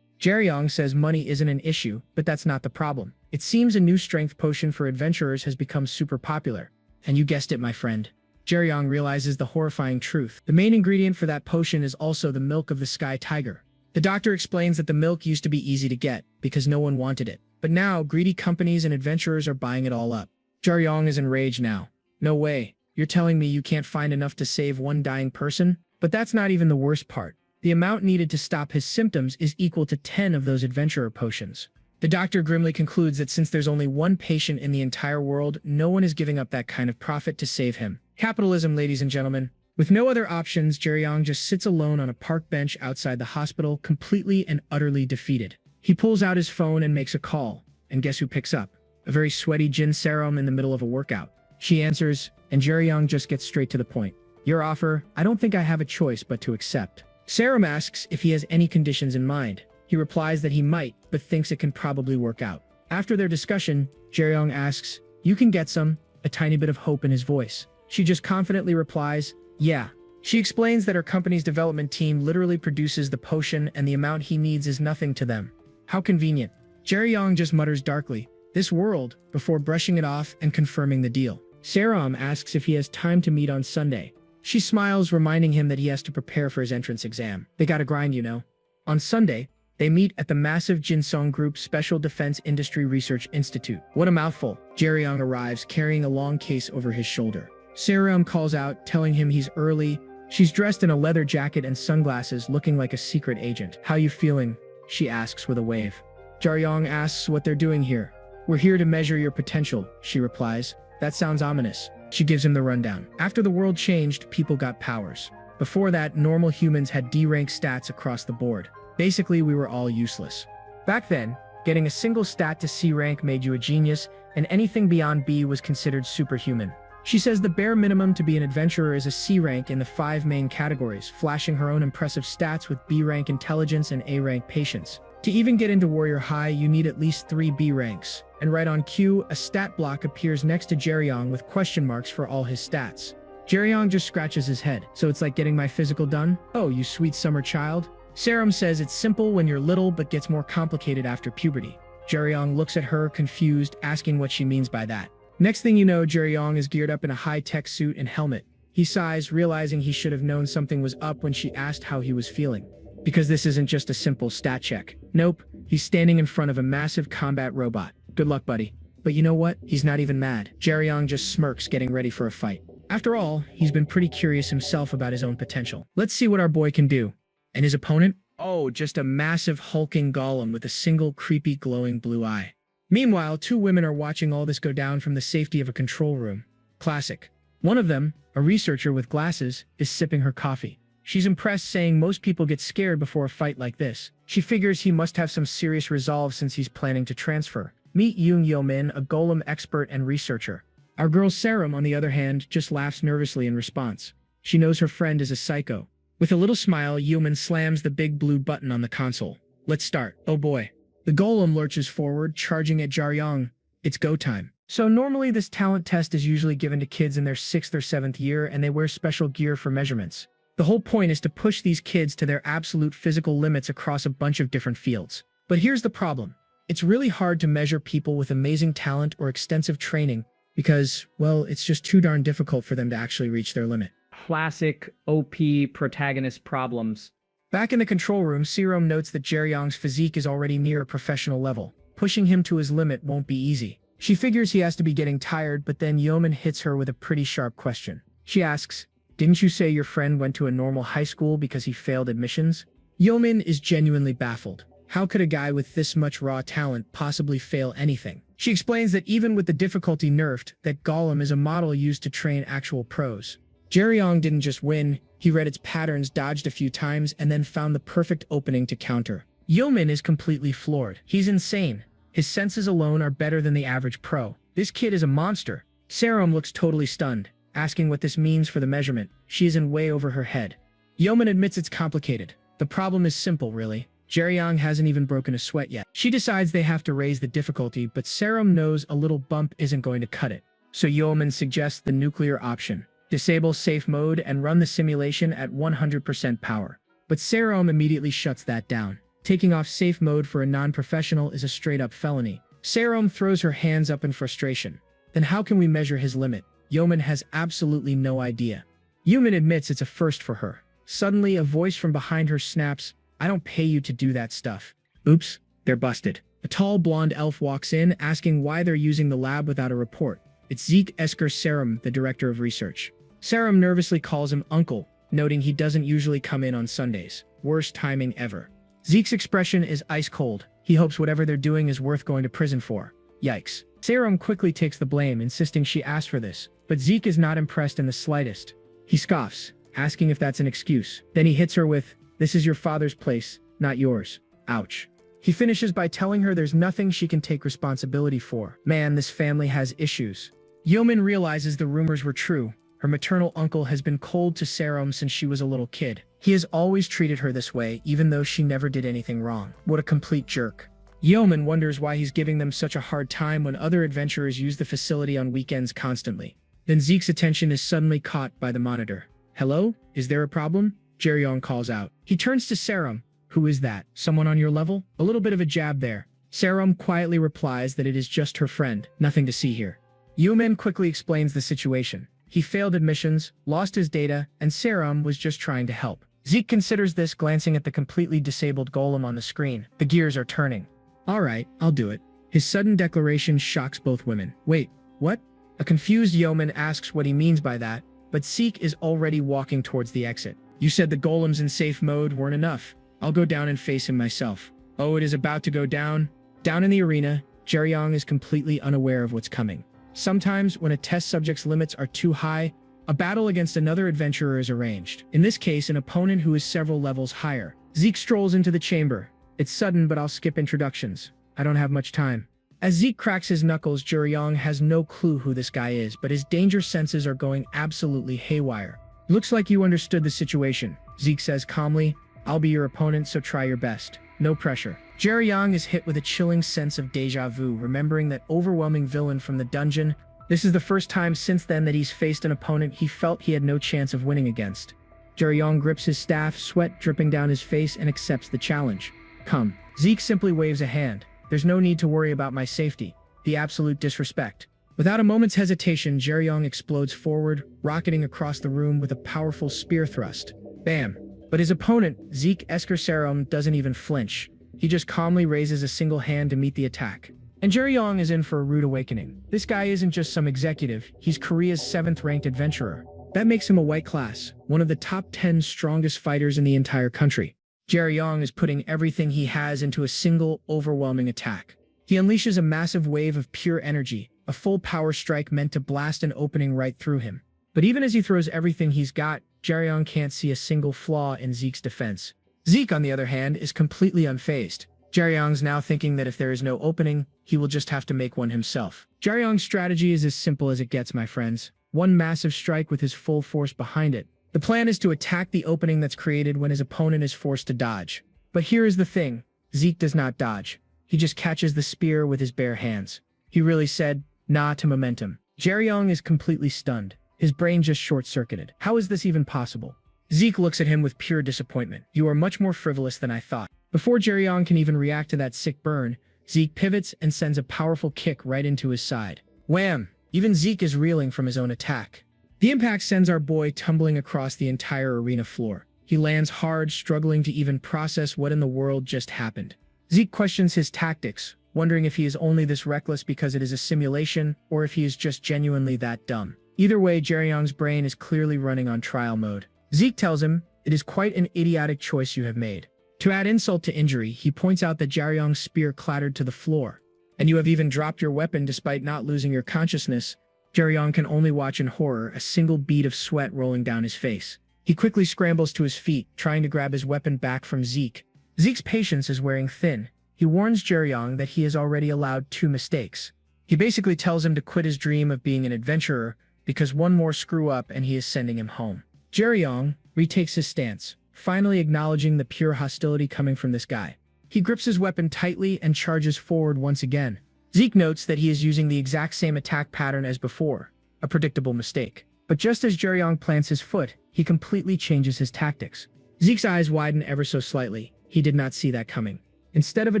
Jerong says money isn't an issue, but that's not the problem. It seems a new strength potion for adventurers has become super popular. And you guessed it, my friend. Jerong realizes the horrifying truth. The main ingredient for that potion is also the milk of the sky tiger. The doctor explains that the milk used to be easy to get, because no one wanted it. But now, greedy companies and adventurers are buying it all up. Jerong is enraged now. "No way. You're telling me you can't find enough to save one dying person?" But that's not even the worst part. The amount needed to stop his symptoms is equal to 10 of those adventurer potions. The doctor grimly concludes that since there's only one patient in the entire world, no one is giving up that kind of profit to save him. Capitalism, ladies and gentlemen. With no other options, Jerong just sits alone on a park bench outside the hospital, completely and utterly defeated. He pulls out his phone and makes a call. And guess who picks up? A very sweaty Jin Serum in the middle of a workout. She answers, and Jerong just gets straight to the point. "Your offer, I don't think I have a choice but to accept." Serum asks if he has any conditions in mind. He replies that he might, but thinks it can probably work out. After their discussion, Jerong asks, "You can get some," a tiny bit of hope in his voice. She just confidently replies, "Yeah." She explains that her company's development team literally produces the potion and the amount he needs is nothing to them. How convenient. Jerong just mutters darkly, "This world," before brushing it off and confirming the deal. Serum asks if he has time to meet on Sunday. She smiles, reminding him that he has to prepare for his entrance exam. They gotta grind, you know. On Sunday, they meet at the massive Jinsong Group Special Defense Industry Research Institute. What a mouthful. Jerong arrives, carrying a long case over his shoulder. Serum calls out, telling him he's early. She's dressed in a leather jacket and sunglasses, looking like a secret agent. How you feeling? She asks with a wave. Jerong asks what they're doing here. We're here to measure your potential, she replies. That sounds ominous. She gives him the rundown. After the world changed, people got powers. Before that, normal humans had D-rank stats across the board. Basically, we were all useless. Back then, getting a single stat to C rank made you a genius, and anything beyond B was considered superhuman. She says the bare minimum to be an adventurer is a C rank in the 5 main categories, flashing her own impressive stats with B rank intelligence and A rank patience. To even get into Warrior High, you need at least 3 B ranks. And right on cue, a stat block appears next to Jerong with question marks for all his stats. Jerong just scratches his head. So it's like getting my physical done? Oh, you sweet summer child? Serum says it's simple when you're little but gets more complicated after puberty. Jerong looks at her, confused, asking what she means by that. Next thing you know, Jerong is geared up in a high-tech suit and helmet. He sighs, realizing he should have known something was up when she asked how he was feeling. Because this isn't just a simple stat check. Nope, he's standing in front of a massive combat robot. Good luck, buddy. But you know what? He's not even mad. Jerong just smirks, getting ready for a fight. After all, he's been pretty curious himself about his own potential. Let's see what our boy can do. And his opponent? Oh, just a massive hulking golem with a single creepy glowing blue eye. Meanwhile, 2 women are watching all this go down from the safety of a control room. Classic. One of them, a researcher with glasses, is sipping her coffee. She's impressed, saying most people get scared before a fight like this. She figures he must have some serious resolve since he's planning to transfer. Meet Yoon Yo-min, a golem expert and researcher. Our girl Serum, on the other hand, just laughs nervously in response. She knows her friend is a psycho. With a little smile, Yo-min slams the big blue button on the console. Let's start. Oh boy. The golem lurches forward, charging at Jerong. It's go time. So normally this talent test is usually given to kids in their 6th or 7th year, and they wear special gear for measurements. The whole point is to push these kids to their absolute physical limits across a bunch of different fields. But here's the problem. It's really hard to measure people with amazing talent or extensive training because, well, it's just too darn difficult for them to actually reach their limit. Classic OP protagonist problems. Back in the control room, Serum notes that Jerong's physique is already near a professional level. Pushing him to his limit won't be easy. She figures he has to be getting tired, but then Yeoman hits her with a pretty sharp question. She asks, "Didn't you say your friend went to a normal high school because he failed admissions?" Yeoman is genuinely baffled. How could a guy with this much raw talent possibly fail anything? She explains that even with the difficulty nerfed, that Golem is a model used to train actual pros. Jerong didn't just win, he read its patterns, dodged a few times, and then found the perfect opening to counter. Yeoman is completely floored. He's insane. His senses alone are better than the average pro. This kid is a monster. Serum looks totally stunned, asking what this means for the measurement. She is in way over her head. Yeoman admits it's complicated. The problem is simple, really. Jerong hasn't even broken a sweat yet. She decides they have to raise the difficulty, but Serum knows a little bump isn't going to cut it. So Yeoman suggests the nuclear option. Disable safe mode and run the simulation at 100% power. But Serum immediately shuts that down. Taking off safe mode for a non-professional is a straight-up felony. Serum throws her hands up in frustration. Then how can we measure his limit? Yeoman has absolutely no idea. Yeoman admits it's a first for her. Suddenly, a voice from behind her snaps, "I don't pay you to do that stuff." Oops, they're busted. A tall blonde elf walks in, asking why they're using the lab without a report. It's Zeke Esker Serum, the director of research. Serum nervously calls him uncle, noting he doesn't usually come in on Sundays. Worst timing ever. Zeke's expression is ice cold. He hopes whatever they're doing is worth going to prison for. Yikes. Serum quickly takes the blame, insisting she asked for this, but Zeke is not impressed in the slightest. He scoffs, asking if that's an excuse. Then he hits her with, "This is your father's place, not yours." Ouch. He finishes by telling her there's nothing she can take responsibility for. Man, this family has issues. Yeoman realizes the rumors were true. Her maternal uncle has been cold to Serum since she was a little kid. He has always treated her this way, even though she never did anything wrong. What a complete jerk. Yeoman wonders why he's giving them such a hard time when other adventurers use the facility on weekends constantly. Then Zeke's attention is suddenly caught by the monitor. "Hello? Is there a problem?" Jerong calls out. He turns to Serum. "Who is that? Someone on your level?" A little bit of a jab there. Serum quietly replies that it is just her friend. Nothing to see here. Yeoman quickly explains the situation. He failed admissions, lost his data, and Serum was just trying to help. Zeke considers this, glancing at the completely disabled golem on the screen. The gears are turning. Alright, I'll do it. His sudden declaration shocks both women. Wait, what? A confused yeoman asks what he means by that, but Zeke is already walking towards the exit. You said the golems in safe mode weren't enough. I'll go down and face him myself. Oh, it is about to go down. Down in the arena, Jerong is completely unaware of what's coming. Sometimes, when a test subject's limits are too high, a battle against another adventurer is arranged. In this case, an opponent who is several levels higher. Zeke strolls into the chamber. It's sudden, but I'll skip introductions. I don't have much time. As Zeke cracks his knuckles, Jerong has no clue who this guy is, but his danger senses are going absolutely haywire. Looks like you understood the situation, Zeke says calmly. I'll be your opponent, so try your best. No pressure. Jerong is hit with a chilling sense of deja vu, remembering that overwhelming villain from the dungeon. This is the first time since then that he's faced an opponent he felt he had no chance of winning against. Jerong grips his staff, sweat dripping down his face, and accepts the challenge. Come. Zeke simply waves a hand. There's no need to worry about my safety. The absolute disrespect. Without a moment's hesitation, Jerong explodes forward, rocketing across the room with a powerful spear thrust. Bam. But his opponent, Zeke Esker, doesn't even flinch. He just calmly raises a single hand to meet the attack. And Jerong is in for a rude awakening. This guy isn't just some executive, he's Korea's 7th-ranked adventurer. That makes him a white class, one of the top 10 strongest fighters in the entire country. Jerong is putting everything he has into a single, overwhelming attack. He unleashes a massive wave of pure energy, a full power strike meant to blast an opening right through him. But even as he throws everything he's got, Jerong can't see a single flaw in Zeke's defense. Zeke, on the other hand, is completely unfazed. Jerong's now thinking that if there is no opening, he will just have to make one himself. Jerong's strategy is as simple as it gets, my friends. One massive strike with his full force behind it. The plan is to attack the opening that's created when his opponent is forced to dodge. But here is the thing. Zeke does not dodge. He just catches the spear with his bare hands. He really said, nah to momentum. Jerong is completely stunned. His brain just short-circuited. How is this even possible? Zeke looks at him with pure disappointment. You are much more frivolous than I thought. Before Jerong can even react to that sick burn, Zeke pivots and sends a powerful kick right into his side. Wham! Even Zeke is reeling from his own attack. The impact sends our boy tumbling across the entire arena floor. He lands hard, struggling to even process what in the world just happened. Zeke questions his tactics, wondering if he is only this reckless because it is a simulation, or if he is just genuinely that dumb. Either way, Jerong's brain is clearly running on trial mode. Zeke tells him, it is quite an idiotic choice you have made. To add insult to injury, he points out that Jerong's spear clattered to the floor. And you have even dropped your weapon despite not losing your consciousness. Jerong can only watch in horror, a single bead of sweat rolling down his face. He quickly scrambles to his feet, trying to grab his weapon back from Zeke. Zeke's patience is wearing thin. He warns Jerong that he has already allowed 2 mistakes. He basically tells him to quit his dream of being an adventurer, because one more screw-up and he is sending him home. Jerong retakes his stance, finally acknowledging the pure hostility coming from this guy. He grips his weapon tightly and charges forward once again. Zeke notes that he is using the exact same attack pattern as before, a predictable mistake. But just as Jerong plants his foot, he completely changes his tactics. Zeke's eyes widen ever so slightly. He did not see that coming. Instead of a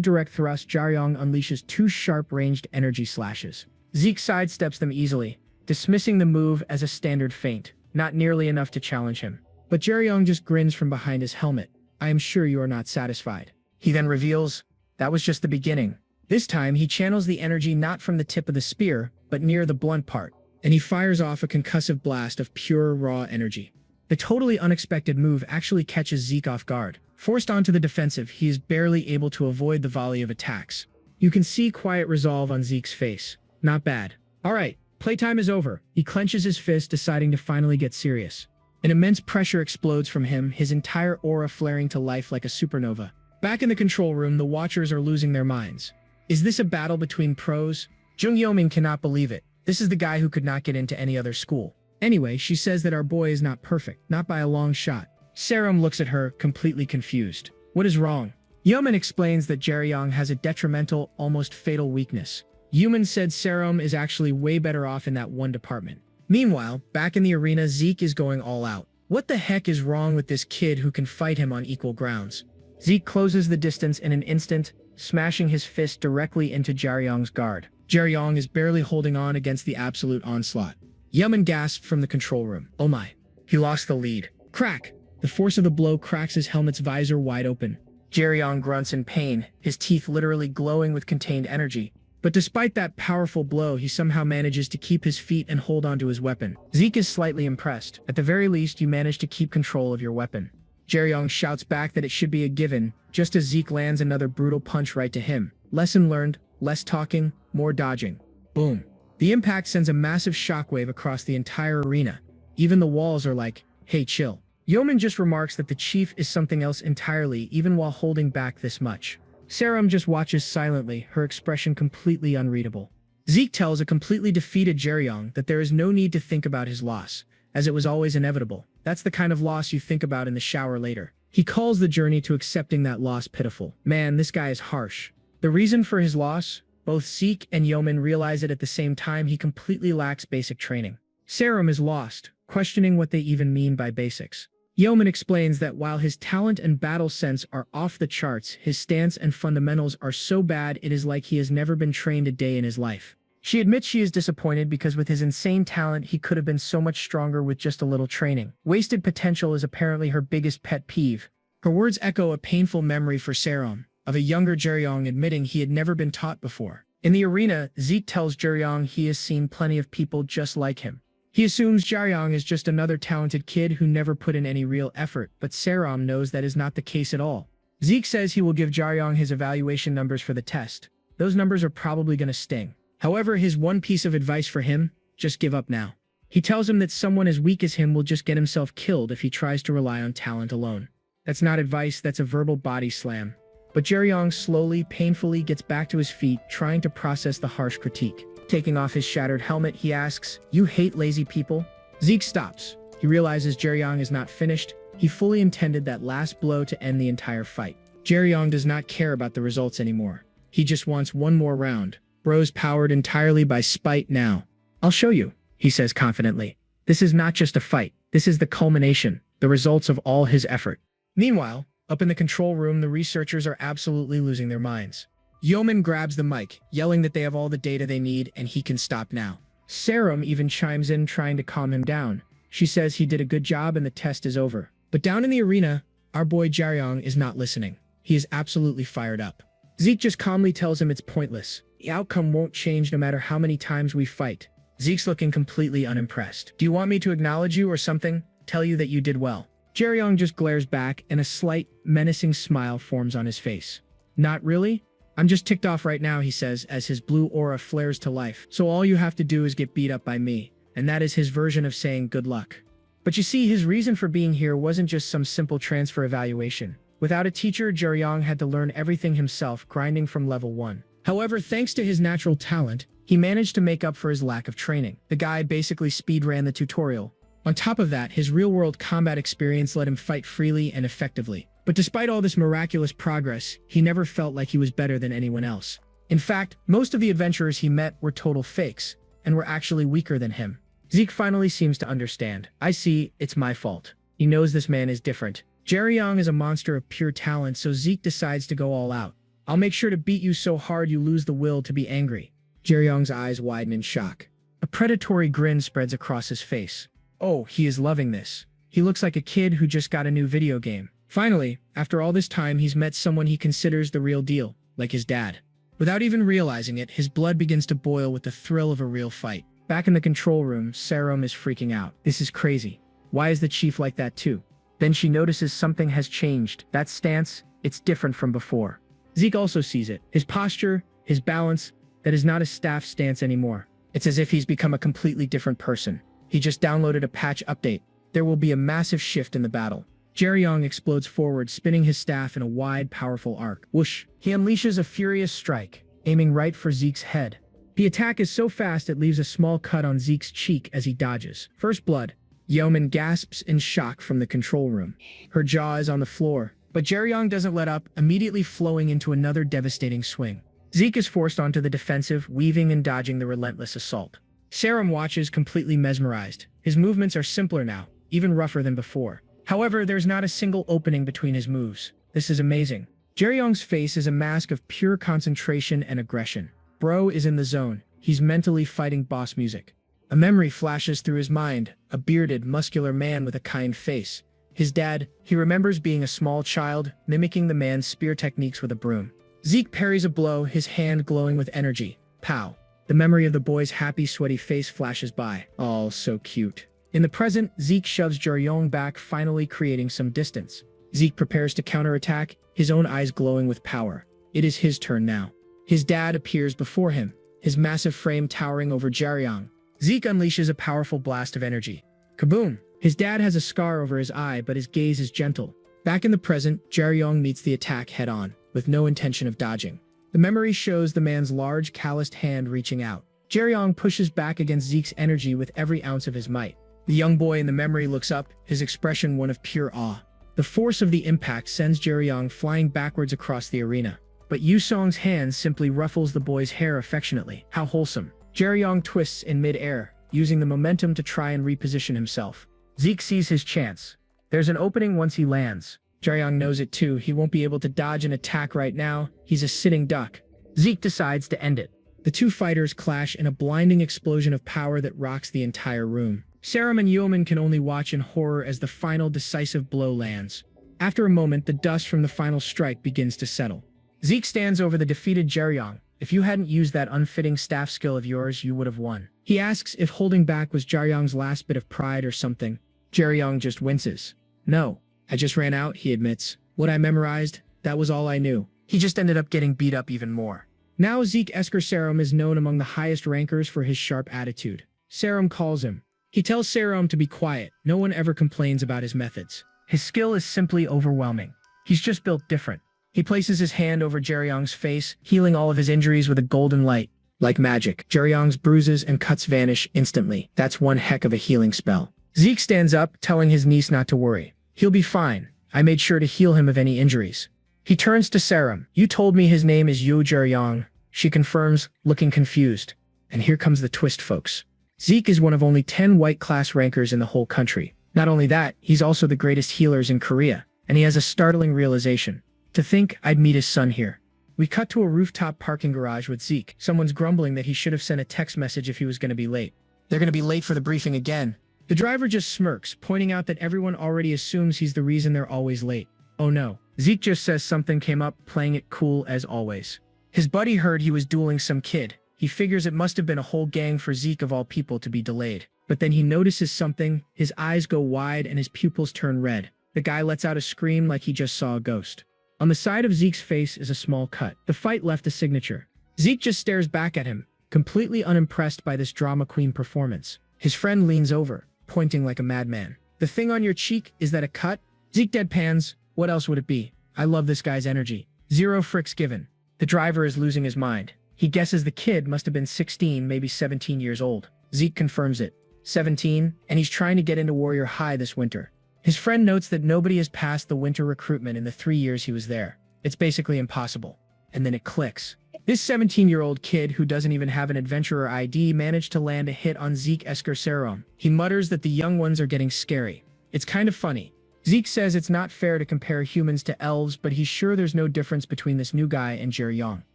direct thrust, Jerong unleashes 2 sharp-ranged energy slashes. Zeke sidesteps them easily, dismissing the move as a standard feint, not nearly enough to challenge him. But Jerong just grins from behind his helmet. I am sure you are not satisfied. He then reveals, that was just the beginning. This time, he channels the energy not from the tip of the spear, but near the blunt part, and he fires off a concussive blast of pure, raw energy. The totally unexpected move actually catches Zeke off guard. Forced onto the defensive, he is barely able to avoid the volley of attacks. You can see quiet resolve on Zeke's face. Not bad. Alright, playtime is over. He clenches his fist, deciding to finally get serious. An immense pressure explodes from him, his entire aura flaring to life like a supernova. Back in the control room, the watchers are losing their minds. Is this a battle between pros? Jung Yeoming cannot believe it. This is the guy who could not get into any other school. Anyway, she says that our boy is not perfect, not by a long shot. Serum looks at her, completely confused. What is wrong? Yeoman explains that Jerong has a detrimental, almost fatal weakness. Yeoman said Serum is actually way better off in that one department. Meanwhile, back in the arena, Zeke is going all out. What the heck is wrong with this kid who can fight him on equal grounds? Zeke closes the distance in an instant, smashing his fist directly into Jerong's guard. Jerong is barely holding on against the absolute onslaught. Yeoman gasped from the control room. Oh my. He lost the lead. Crack! The force of the blow cracks his helmet's visor wide open. Jerong grunts in pain, his teeth literally glowing with contained energy. But despite that powerful blow, he somehow manages to keep his feet and hold onto his weapon. Zeke is slightly impressed. At the very least, you managed to keep control of your weapon. Jerong shouts back that it should be a given, just as Zeke lands another brutal punch right to him. Lesson learned, less talking, more dodging. Boom. The impact sends a massive shockwave across the entire arena. Even the walls are like, hey, chill. Yeoman just remarks that the chief is something else entirely, even while holding back this much. Sarum just watches silently, her expression completely unreadable. Zeke tells a completely defeated Jerong that there is no need to think about his loss, as it was always inevitable. That's the kind of loss you think about in the shower later. He calls the journey to accepting that loss pitiful. Man, this guy is harsh. The reason for his loss? Both Zeke and Yeoman realize it at the same time. He completely lacks basic training. Sarum is lost, questioning what they even mean by basics. Yeoman explains that while his talent and battle sense are off the charts, his stance and fundamentals are so bad it is like he has never been trained a day in his life. She admits she is disappointed because with his insane talent he could have been so much stronger with just a little training. Wasted potential is apparently her biggest pet peeve. Her words echo a painful memory for Sarum, of a younger Jerong admitting he had never been taught before. In the arena, Zeke tells Jerong he has seen plenty of people just like him. He assumes Jerong is just another talented kid who never put in any real effort, but Sarum knows that is not the case at all. Zeke says he will give Jerong his evaluation numbers for the test. Those numbers are probably going to sting. However, his one piece of advice for him, just give up now. He tells him that someone as weak as him will just get himself killed if he tries to rely on talent alone. That's not advice, that's a verbal body slam. But Jerong slowly, painfully gets back to his feet, trying to process the harsh critique. Taking off his shattered helmet, he asks, "You hate lazy people?" Zeke stops. He realizes Jerong is not finished. He fully intended that last blow to end the entire fight. Jerong does not care about the results anymore. He just wants one more round. Bro's powered entirely by spite now. "I'll show you," he says confidently. "This is not just a fight. This is the culmination, the results of all his effort." Meanwhile, up in the control room, the researchers are absolutely losing their minds. Yeoman grabs the mic, yelling that they have all the data they need and he can stop now. Sarum even chimes in, trying to calm him down. She says he did a good job and the test is over. But down in the arena, our boy Jerong is not listening. He is absolutely fired up. Zeke just calmly tells him it's pointless. The outcome won't change no matter how many times we fight. Zeke's looking completely unimpressed. "Do you want me to acknowledge you or something? Tell you that you did well?" Jerong just glares back and a slight, menacing smile forms on his face. "Not really? I'm just ticked off right now," he says as his blue aura flares to life. "So all you have to do is get beat up by me." And that is his version of saying good luck. But you see, his reason for being here wasn't just some simple transfer evaluation. Without a teacher, Jerong had to learn everything himself, grinding from level 1. However, thanks to his natural talent, he managed to make up for his lack of training. The guy basically speedran the tutorial. On top of that, his real-world combat experience let him fight freely and effectively. But despite all this miraculous progress, he never felt like he was better than anyone else. In fact, most of the adventurers he met were total fakes, and were actually weaker than him. Zeke finally seems to understand. "I see, it's my fault." He knows this man is different. Jerong is a monster of pure talent, so Zeke decides to go all out. "I'll make sure to beat you so hard you lose the will to be angry." Jerong's eyes widen in shock. A predatory grin spreads across his face. Oh, he is loving this. He looks like a kid who just got a new video game. Finally, after all this time, he's met someone he considers the real deal, like his dad. Without even realizing it, his blood begins to boil with the thrill of a real fight. Back in the control room, Sarum is freaking out. This is crazy. Why is the chief like that too? Then she notices something has changed. That stance, it's different from before. Zeke also sees it. His posture, his balance, that is not a staff stance anymore. It's as if he's become a completely different person. He just downloaded a patch update. There will be a massive shift in the battle. Jerong explodes forward, spinning his staff in a wide, powerful arc. Whoosh! He unleashes a furious strike, aiming right for Zeke's head. The attack is so fast it leaves a small cut on Zeke's cheek as he dodges. First blood. Yeoman gasps in shock from the control room. Her jaw is on the floor, but Jerong doesn't let up, immediately flowing into another devastating swing. Zeke is forced onto the defensive, weaving and dodging the relentless assault. Sarum watches, completely mesmerized. His movements are simpler now, even rougher than before. However, there's not a single opening between his moves. This is amazing. Jerong's face is a mask of pure concentration and aggression. Bro is in the zone. He's mentally fighting boss music. A memory flashes through his mind, a bearded, muscular man with a kind face. His dad, he remembers being a small child, mimicking the man's spear techniques with a broom. Zeke parries a blow, his hand glowing with energy. Pow. The memory of the boy's happy, sweaty face flashes by. Oh, so cute. In the present, Zeke shoves Jerong back, finally creating some distance. Zeke prepares to counterattack, his own eyes glowing with power. It is his turn now. His dad appears before him, his massive frame towering over Jerong. Zeke unleashes a powerful blast of energy. Kaboom! His dad has a scar over his eye, but his gaze is gentle. Back in the present, Jerong meets the attack head-on, with no intention of dodging. The memory shows the man's large, calloused hand reaching out. Jerong pushes back against Zeke's energy with every ounce of his might. The young boy in the memory looks up, his expression one of pure awe. The force of the impact sends Jerong flying backwards across the arena. But Yusong's hand simply ruffles the boy's hair affectionately. How wholesome. Jerong twists in mid-air, using the momentum to try and reposition himself. Zeke sees his chance. There's an opening once he lands. Jerong knows it too. He won't be able to dodge an attack right now. He's a sitting duck. Zeke decides to end it. The two fighters clash in a blinding explosion of power that rocks the entire room. Serum and Yeoman can only watch in horror as the final decisive blow lands. After a moment, the dust from the final strike begins to settle. Zeke stands over the defeated Jerong. If you hadn't used that unfitting staff skill of yours, you would have won. He asks if holding back was Jerong's last bit of pride or something. Jerong just winces. No, I just ran out, he admits. What I memorized, that was all I knew. He just ended up getting beat up even more. Now Zeke Esker Serum is known among the highest rankers for his sharp attitude. Serum calls him. He tells Serum to be quiet. No one ever complains about his methods. His skill is simply overwhelming. He's just built different. He places his hand over Jerong's face, healing all of his injuries with a golden light. Like magic, Jerong's bruises and cuts vanish instantly. That's one heck of a healing spell. Zeke stands up, telling his niece not to worry. He'll be fine. I made sure to heal him of any injuries. He turns to Serum. You told me his name is Yu Jerong. She confirms, looking confused. And here comes the twist, folks. Zeke is one of only 10 white class rankers in the whole country. Not only that, he's also the greatest healers in Korea. And he has a startling realization. To think I'd meet his son here. We cut to a rooftop parking garage with Zeke. Someone's grumbling that he should have sent a text message if he was going to be late. They're going to be late for the briefing again. The driver just smirks, pointing out that everyone already assumes he's the reason they're always late. Oh no. Zeke just says something came up, playing it cool as always. His buddy heard he was dueling some kid. He figures it must have been a whole gang for Zeke of all people to be delayed. But then he notices something, his eyes go wide and his pupils turn red. The guy lets out a scream like he just saw a ghost. On the side of Zeke's face is a small cut. The fight left a signature. Zeke just stares back at him, completely unimpressed by this drama queen performance. His friend leans over, pointing like a madman. The thing on your cheek, is that a cut? Zeke deadpans. What else would it be? I love this guy's energy. Zero fricks given. The driver is losing his mind. He guesses the kid must have been 16, maybe 17 years old. Zeke confirms it. 17, and he's trying to get into Warrior High this winter. His friend notes that nobody has passed the winter recruitment in the 3 years he was there. It's basically impossible. And then it clicks. This 17-year-old kid who doesn't even have an adventurer ID managed to land a hit on Zeke Esker Serum. He mutters that the young ones are getting scary. It's kind of funny. Zeke says it's not fair to compare humans to elves, but he's sure there's no difference between this new guy and Jerong.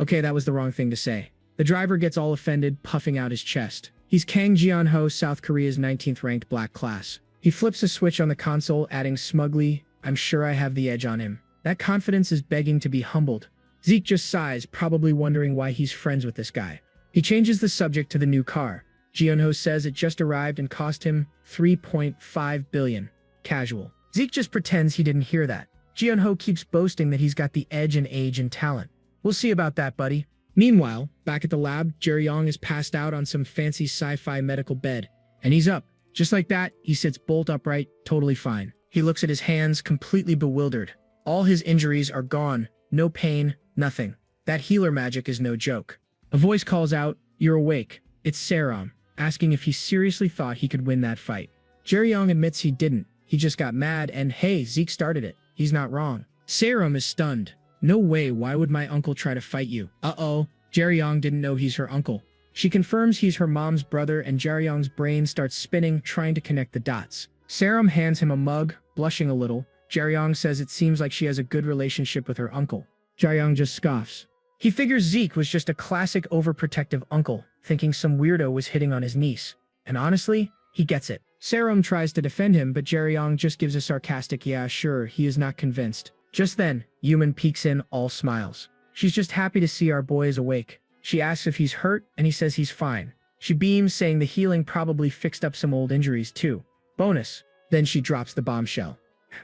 Okay, that was the wrong thing to say. The driver gets all offended, puffing out his chest. He's Kang Jeon-ho, South Korea's 19th ranked black class. He flips a switch on the console, adding smugly, I'm sure I have the edge on him. That confidence is begging to be humbled. Zeke just sighs, probably wondering why he's friends with this guy. He changes the subject to the new car. Jeon-ho says it just arrived and cost him $3.5 billion. Casual. Zeke just pretends he didn't hear that. Jeon-ho keeps boasting that he's got the edge in age and talent. We'll see about that, buddy. Meanwhile, back at the lab, Jerong is passed out on some fancy sci-fi medical bed. And he's up. Just like that, he sits bolt upright, totally fine. He looks at his hands, completely bewildered. All his injuries are gone. No pain, nothing. That healer magic is no joke. A voice calls out, "You're awake." It's Serum, asking if he seriously thought he could win that fight. Jerong admits he didn't. He just got mad and, hey, Zeke started it. He's not wrong. Serum is stunned. No way, why would my uncle try to fight you? Uh-oh, Jerong didn't know he's her uncle. She confirms he's her mom's brother and Jerong's brain starts spinning, trying to connect the dots. Serum hands him a mug, blushing a little. Jerong says it seems like she has a good relationship with her uncle. Jerong just scoffs. He figures Zeke was just a classic overprotective uncle, thinking some weirdo was hitting on his niece. And honestly, he gets it. Serum tries to defend him, but Jerong just gives a sarcastic "yeah, sure." He is not convinced. Just then, Yuman peeks in, all smiles. She's just happy to see our boy is awake. She asks if he's hurt, and he says he's fine. She beams, saying the healing probably fixed up some old injuries too. Bonus. Then she drops the bombshell.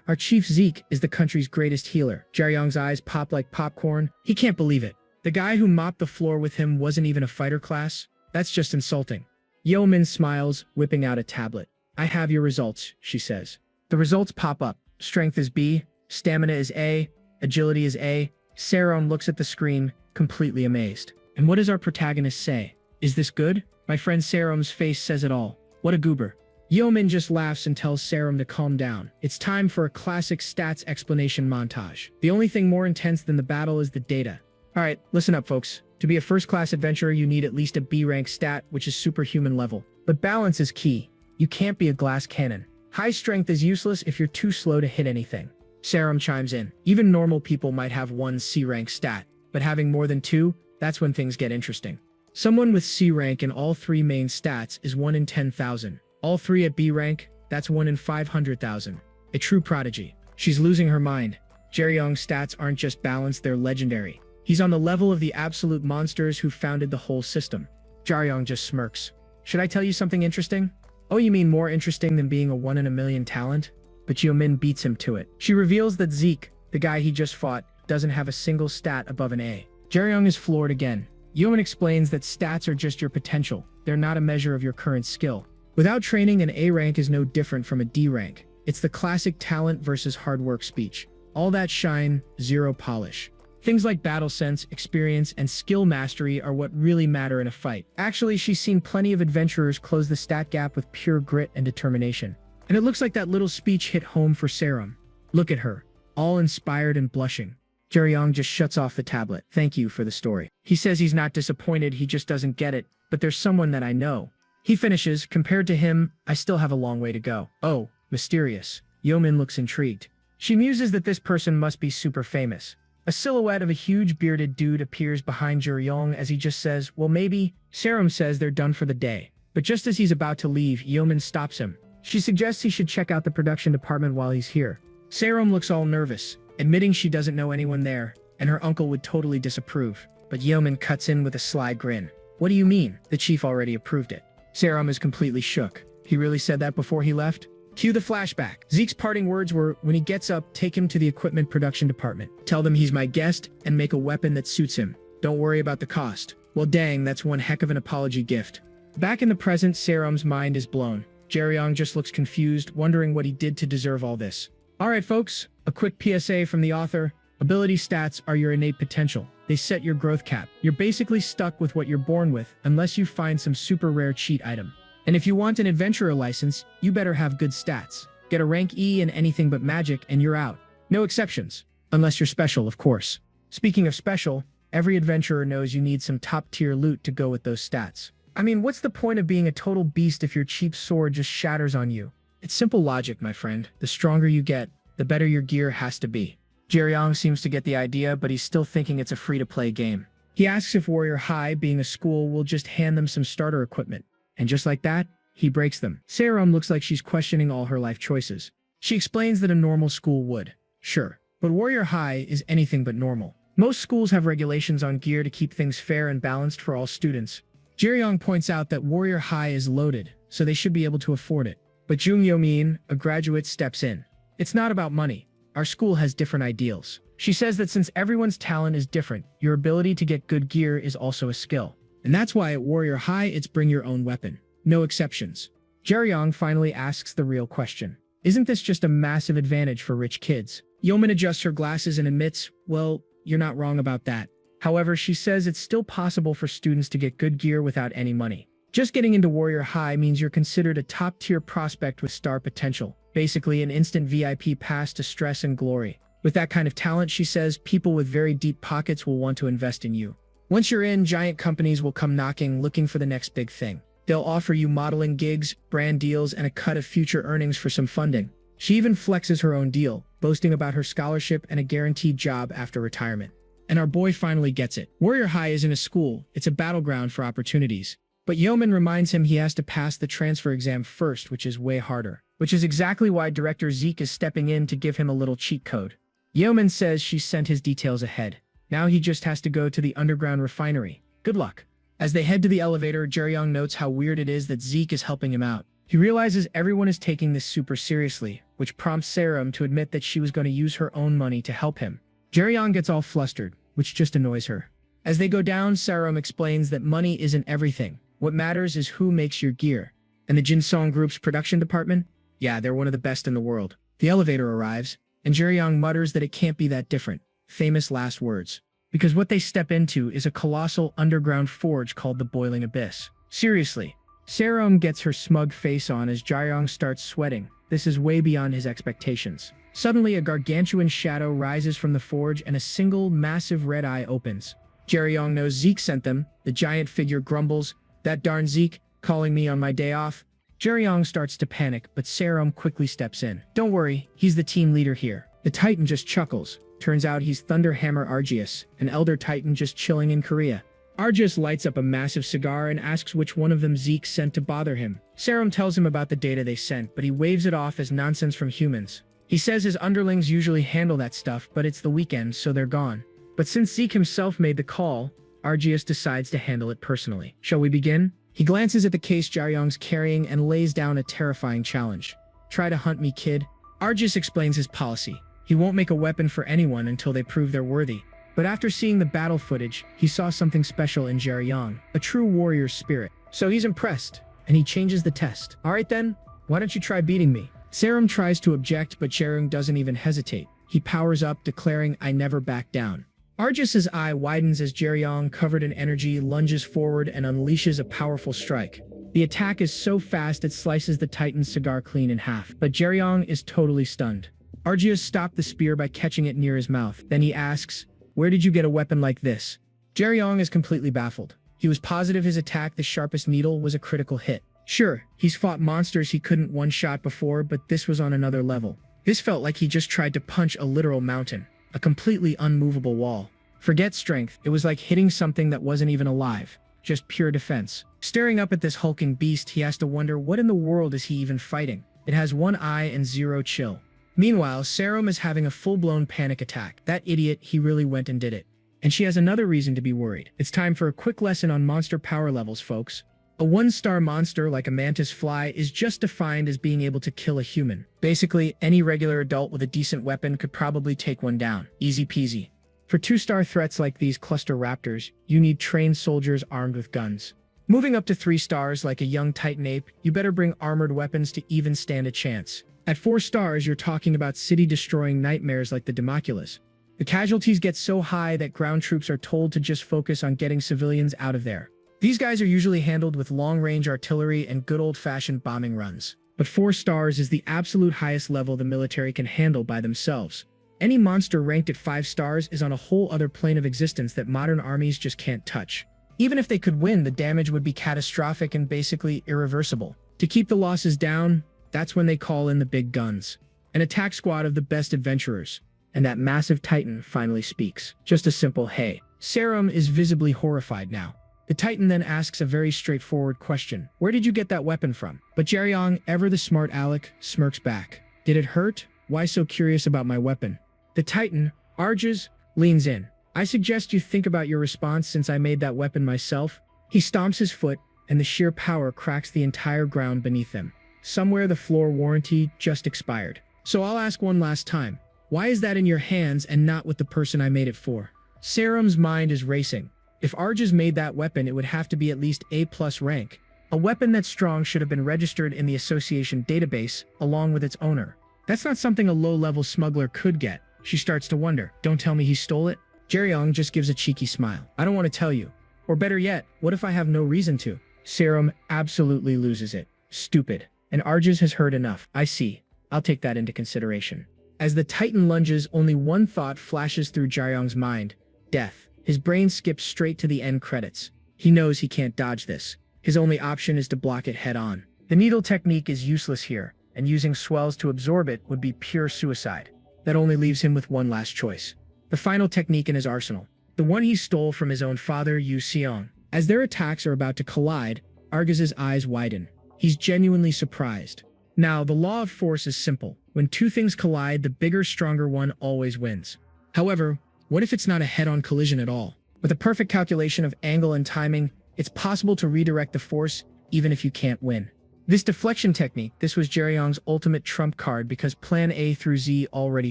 Our chief Zeke is the country's greatest healer. Jerong's eyes pop like popcorn. He can't believe it. The guy who mopped the floor with him wasn't even a fighter class? That's just insulting. Yeoman smiles, whipping out a tablet. I have your results, she says. The results pop up. Strength is B, stamina is A, agility is A. Serum looks at the screen, completely amazed. And what does our protagonist say? Is this good? My friend Serum's face says it all. What a goober. Yeoman just laughs and tells Serum to calm down. It's time for a classic stats explanation montage. The only thing more intense than the battle is the data. Alright, listen up folks. To be a first-class adventurer, you need at least a B-rank stat, which is superhuman level. But balance is key. You can't be a glass cannon. High strength is useless if you're too slow to hit anything. Serum chimes in. Even normal people might have one C-rank stat, but having more than two, that's when things get interesting. Someone with C rank in all three main stats is 1 in 10,000. All three at B rank, that's 1 in 500,000. A true prodigy. She's losing her mind. Jerong's stats aren't just balanced, they're legendary. He's on the level of the absolute monsters who founded the whole system. Jerong just smirks. Should I tell you something interesting? Oh, you mean more interesting than being a 1 in a million talent? But Yeomin beats him to it. She reveals that Zeke, the guy he just fought, doesn't have a single stat above an A. Jerong is floored again. Yeoman explains that stats are just your potential. They're not a measure of your current skill. Without training, an A rank is no different from a D rank. It's the classic talent versus hard work speech. All that shine, zero polish. Things like battle sense, experience, and skill mastery are what really matter in a fight. Actually, she's seen plenty of adventurers close the stat gap with pure grit and determination. And it looks like that little speech hit home for Serum. Look at her, all inspired and blushing. Jerong just shuts off the tablet. Thank you for the story. He says he's not disappointed, he just doesn't get it, but there's someone that I know. He finishes, compared to him, I still have a long way to go. Oh, mysterious. Yeoman looks intrigued. She muses that this person must be super famous. A silhouette of a huge bearded dude appears behind Jerong as he just says, well maybe. Serum says they're done for the day. But just as he's about to leave, Yeoman stops him. She suggests he should check out the production department while he's here. Serum looks all nervous, admitting she doesn't know anyone there, and her uncle would totally disapprove. But Yeoman cuts in with a sly grin. What do you mean? The chief already approved it. Serum is completely shook. He really said that before he left? Cue the flashback. Zeke's parting words were, when he gets up, take him to the equipment production department. Tell them he's my guest, and make a weapon that suits him. Don't worry about the cost. Well dang, that's one heck of an apology gift. Back in the present, Serum's mind is blown. Jerong just looks confused, wondering what he did to deserve all this. Alright folks, a quick PSA from the author. Ability stats are your innate potential. They set your growth cap. You're basically stuck with what you're born with, unless you find some super rare cheat item. And if you want an adventurer license, you better have good stats. Get a rank E in anything but magic and you're out. No exceptions. Unless you're special, of course. Speaking of special, every adventurer knows you need some top-tier loot to go with those stats. I mean, what's the point of being a total beast if your cheap sword just shatters on you? It's simple logic, my friend. The stronger you get, the better your gear has to be. Jerong seems to get the idea, but he's still thinking it's a free-to-play game. He asks if Warrior High, being a school, will just hand them some starter equipment. And just like that, he breaks them. Serum looks like she's questioning all her life choices. She explains that a normal school would. Sure. But Warrior High is anything but normal. Most schools have regulations on gear to keep things fair and balanced for all students. Jerong points out that Warrior High is loaded, so they should be able to afford it. But Jung Yo-min, a graduate, steps in. It's not about money. Our school has different ideals. She says that since everyone's talent is different, your ability to get good gear is also a skill. And that's why at Warrior High, it's bring your own weapon. No exceptions. Jerong finally asks the real question. Isn't this just a massive advantage for rich kids? Yeoman adjusts her glasses and admits, well, you're not wrong about that. However, she says it's still possible for students to get good gear without any money. Just getting into Warrior High means you're considered a top-tier prospect with star potential. Basically, an instant VIP pass to stress and glory. With that kind of talent, she says, people with very deep pockets will want to invest in you. Once you're in, giant companies will come knocking, looking for the next big thing. They'll offer you modeling gigs, brand deals, and a cut of future earnings for some funding. She even flexes her own deal, boasting about her scholarship and a guaranteed job after retirement. And our boy finally gets it. Warrior High isn't a school, it's a battleground for opportunities. But Yeoman reminds him he has to pass the transfer exam first, which is way harder. Which is exactly why Director Zeke is stepping in to give him a little cheat code. Yeoman says she sent his details ahead. Now he just has to go to the underground refinery. Good luck. As they head to the elevator, Jerong notes how weird it is that Zeke is helping him out. He realizes everyone is taking this super seriously, which prompts Sarum to admit that she was going to use her own money to help him. Jerong gets all flustered, which just annoys her. As they go down, Sarum explains that money isn't everything. What matters is who makes your gear. And the Jinsong Group's production department? Yeah, they're one of the best in the world. The elevator arrives, and Jerong mutters that it can't be that different. Famous last words. Because what they step into is a colossal underground forge called the Boiling Abyss. Seriously. Sarum gets her smug face on as Jerong starts sweating. This is way beyond his expectations. Suddenly, a gargantuan shadow rises from the forge and a single, massive red eye opens. Jerong knows Zeke sent them. The giant figure grumbles, "That darn Zeke, calling me on my day off." Jerong starts to panic, but Sarum quickly steps in. "Don't worry, he's the team leader here." The Titan just chuckles. Turns out he's Thunderhammer Argius, an elder Titan just chilling in Korea. Argius lights up a massive cigar and asks which one of them Zeke sent to bother him. Sarum tells him about the data they sent, but he waves it off as nonsense from humans. He says his underlings usually handle that stuff, but it's the weekend, so they're gone. But since Zeke himself made the call, Argius decides to handle it personally. Shall we begin? He glances at the case Jerong's carrying and lays down a terrifying challenge. "Try to hunt me, kid." Argius explains his policy. He won't make a weapon for anyone until they prove they're worthy. But after seeing the battle footage, he saw something special in Jerong, a true warrior's spirit. So he's impressed, and he changes the test. "Alright then, why don't you try beating me?" Sarum tries to object, but Jerong doesn't even hesitate. He powers up, declaring, "I never back down." Argius's eye widens as Jerong, covered in energy, lunges forward and unleashes a powerful strike. The attack is so fast it slices the Titan's cigar clean in half, but Jerong is totally stunned. Argius stopped the spear by catching it near his mouth. Then he asks, "Where did you get a weapon like this?" Jerong is completely baffled. He was positive his attack, the sharpest needle, was a critical hit. Sure, he's fought monsters he couldn't one-shot before, but this was on another level. This felt like he just tried to punch a literal mountain, a completely unmovable wall. Forget strength, it was like hitting something that wasn't even alive, just pure defense. Staring up at this hulking beast, he has to wonder what in the world is he even fighting. It has one eye and zero chill. Meanwhile, Sarum is having a full-blown panic attack. That idiot, he really went and did it. And she has another reason to be worried. It's time for a quick lesson on monster power levels, folks. A one-star monster like a mantis fly is just defined as being able to kill a human. Basically, any regular adult with a decent weapon could probably take one down. Easy peasy. For two-star threats like these cluster raptors, you need trained soldiers armed with guns. Moving up to 3 stars like a young Titan ape, you better bring armored weapons to even stand a chance. At 4 stars, you're talking about city-destroying nightmares like the Democulus. The casualties get so high that ground troops are told to just focus on getting civilians out of there. These guys are usually handled with long-range artillery and good old-fashioned bombing runs. But 4 stars is the absolute highest level the military can handle by themselves. Any monster ranked at 5 stars is on a whole other plane of existence that modern armies just can't touch. Even if they could win, the damage would be catastrophic and basically irreversible. To keep the losses down, that's when they call in the big guns. An attack squad of the best adventurers. And that massive Titan finally speaks. Just a simple hey. Sarum is visibly horrified now. The Titan then asks a very straightforward question. "Where did you get that weapon from?" But Jerong, ever the smart aleck, smirks back. "Did it hurt? Why so curious about my weapon?" The Titan, Argius, leans in. "I suggest you think about your response since I made that weapon myself." He stomps his foot, and the sheer power cracks the entire ground beneath them. Somewhere the floor warranty just expired. "So I'll ask one last time. Why is that in your hands and not with the person I made it for?" Sarum's mind is racing. If Argius made that weapon, it would have to be at least A+ rank. A weapon that strong should have been registered in the association database, along with its owner. That's not something a low-level smuggler could get. She starts to wonder, don't tell me he stole it? Jerong just gives a cheeky smile. "I don't want to tell you. Or better yet, what if I have no reason to?" Sarum absolutely loses it. Stupid. And Argius has heard enough. "I see. I'll take that into consideration." As the Titan lunges, only one thought flashes through Jerong's mind. Death. His brain skips straight to the end credits. He knows he can't dodge this. His only option is to block it head-on. The needle technique is useless here, and using swells to absorb it would be pure suicide. That only leaves him with one last choice. The final technique in his arsenal. The one he stole from his own father, Yu Seong. As their attacks are about to collide, Argaz's eyes widen. He's genuinely surprised. Now, the law of force is simple. When two things collide, the bigger, stronger one always wins. However, what if it's not a head-on collision at all? With a perfect calculation of angle and timing, it's possible to redirect the force even if you can't win. This deflection technique, this was Jerong's ultimate trump card because plan A through Z already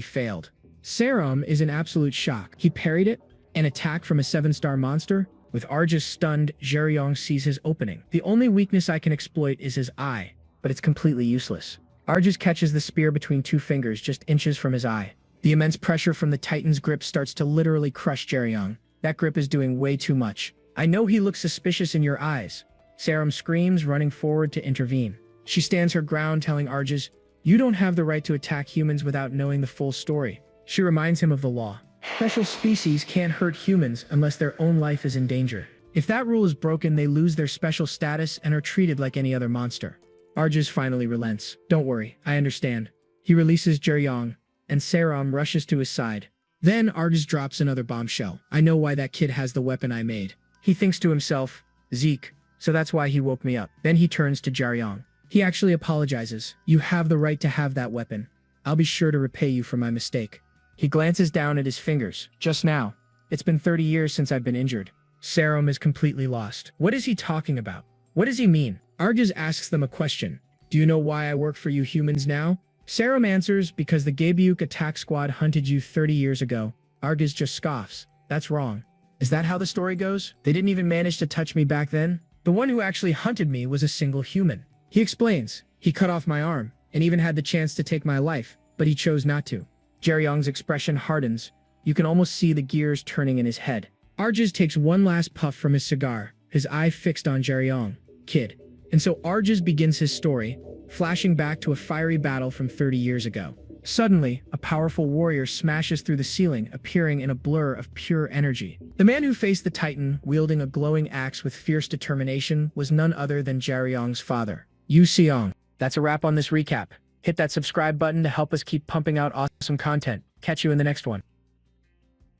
failed. Serom is in absolute shock. He parried it, an attack from a 7-star monster. With Argus stunned, Jerong sees his opening. The only weakness I can exploit is his eye, but it's completely useless. Argus catches the spear between two fingers just inches from his eye. The immense pressure from the Titan's grip starts to literally crush Jerong. That grip is doing way too much. I know he looks suspicious in your eyes. Serom screams, running forward to intervene. She stands her ground, telling Argus, "You don't have the right to attack humans without knowing the full story." She reminds him of the law. Special species can't hurt humans unless their own life is in danger. If that rule is broken, they lose their special status and are treated like any other monster. Argus finally relents. "Don't worry, I understand." He releases Jerong, and Serom rushes to his side. Then Argus drops another bombshell. "I know why that kid has the weapon I made." He thinks to himself, "Zeke, so that's why he woke me up." Then he turns to Jerong. He actually apologizes. "You have the right to have that weapon. I'll be sure to repay you for my mistake." He glances down at his fingers. "Just now. It's been 30 years since I've been injured." Serom is completely lost. What is he talking about? What does he mean? Argus asks them a question. "Do you know why I work for you humans now?" Serom answers, "Because the Gaebyuk attack squad hunted you 30 years ago." Argus just scoffs. "That's wrong." "Is that how the story goes? They didn't even manage to touch me back then?" "The one who actually hunted me was a single human." He explains. "He cut off my arm, and even had the chance to take my life, but he chose not to." Jerong's expression hardens. You can almost see the gears turning in his head. Argus takes one last puff from his cigar, his eye fixed on Jerong. "Kid." And so Argus begins his story, flashing back to a fiery battle from 30 years ago. Suddenly, a powerful warrior smashes through the ceiling, appearing in a blur of pure energy. The man who faced the Titan, wielding a glowing axe with fierce determination, was none other than Jerong's father, Yu Seong. That's a wrap on this recap. Hit that subscribe button to help us keep pumping out awesome content. Catch you in the next one.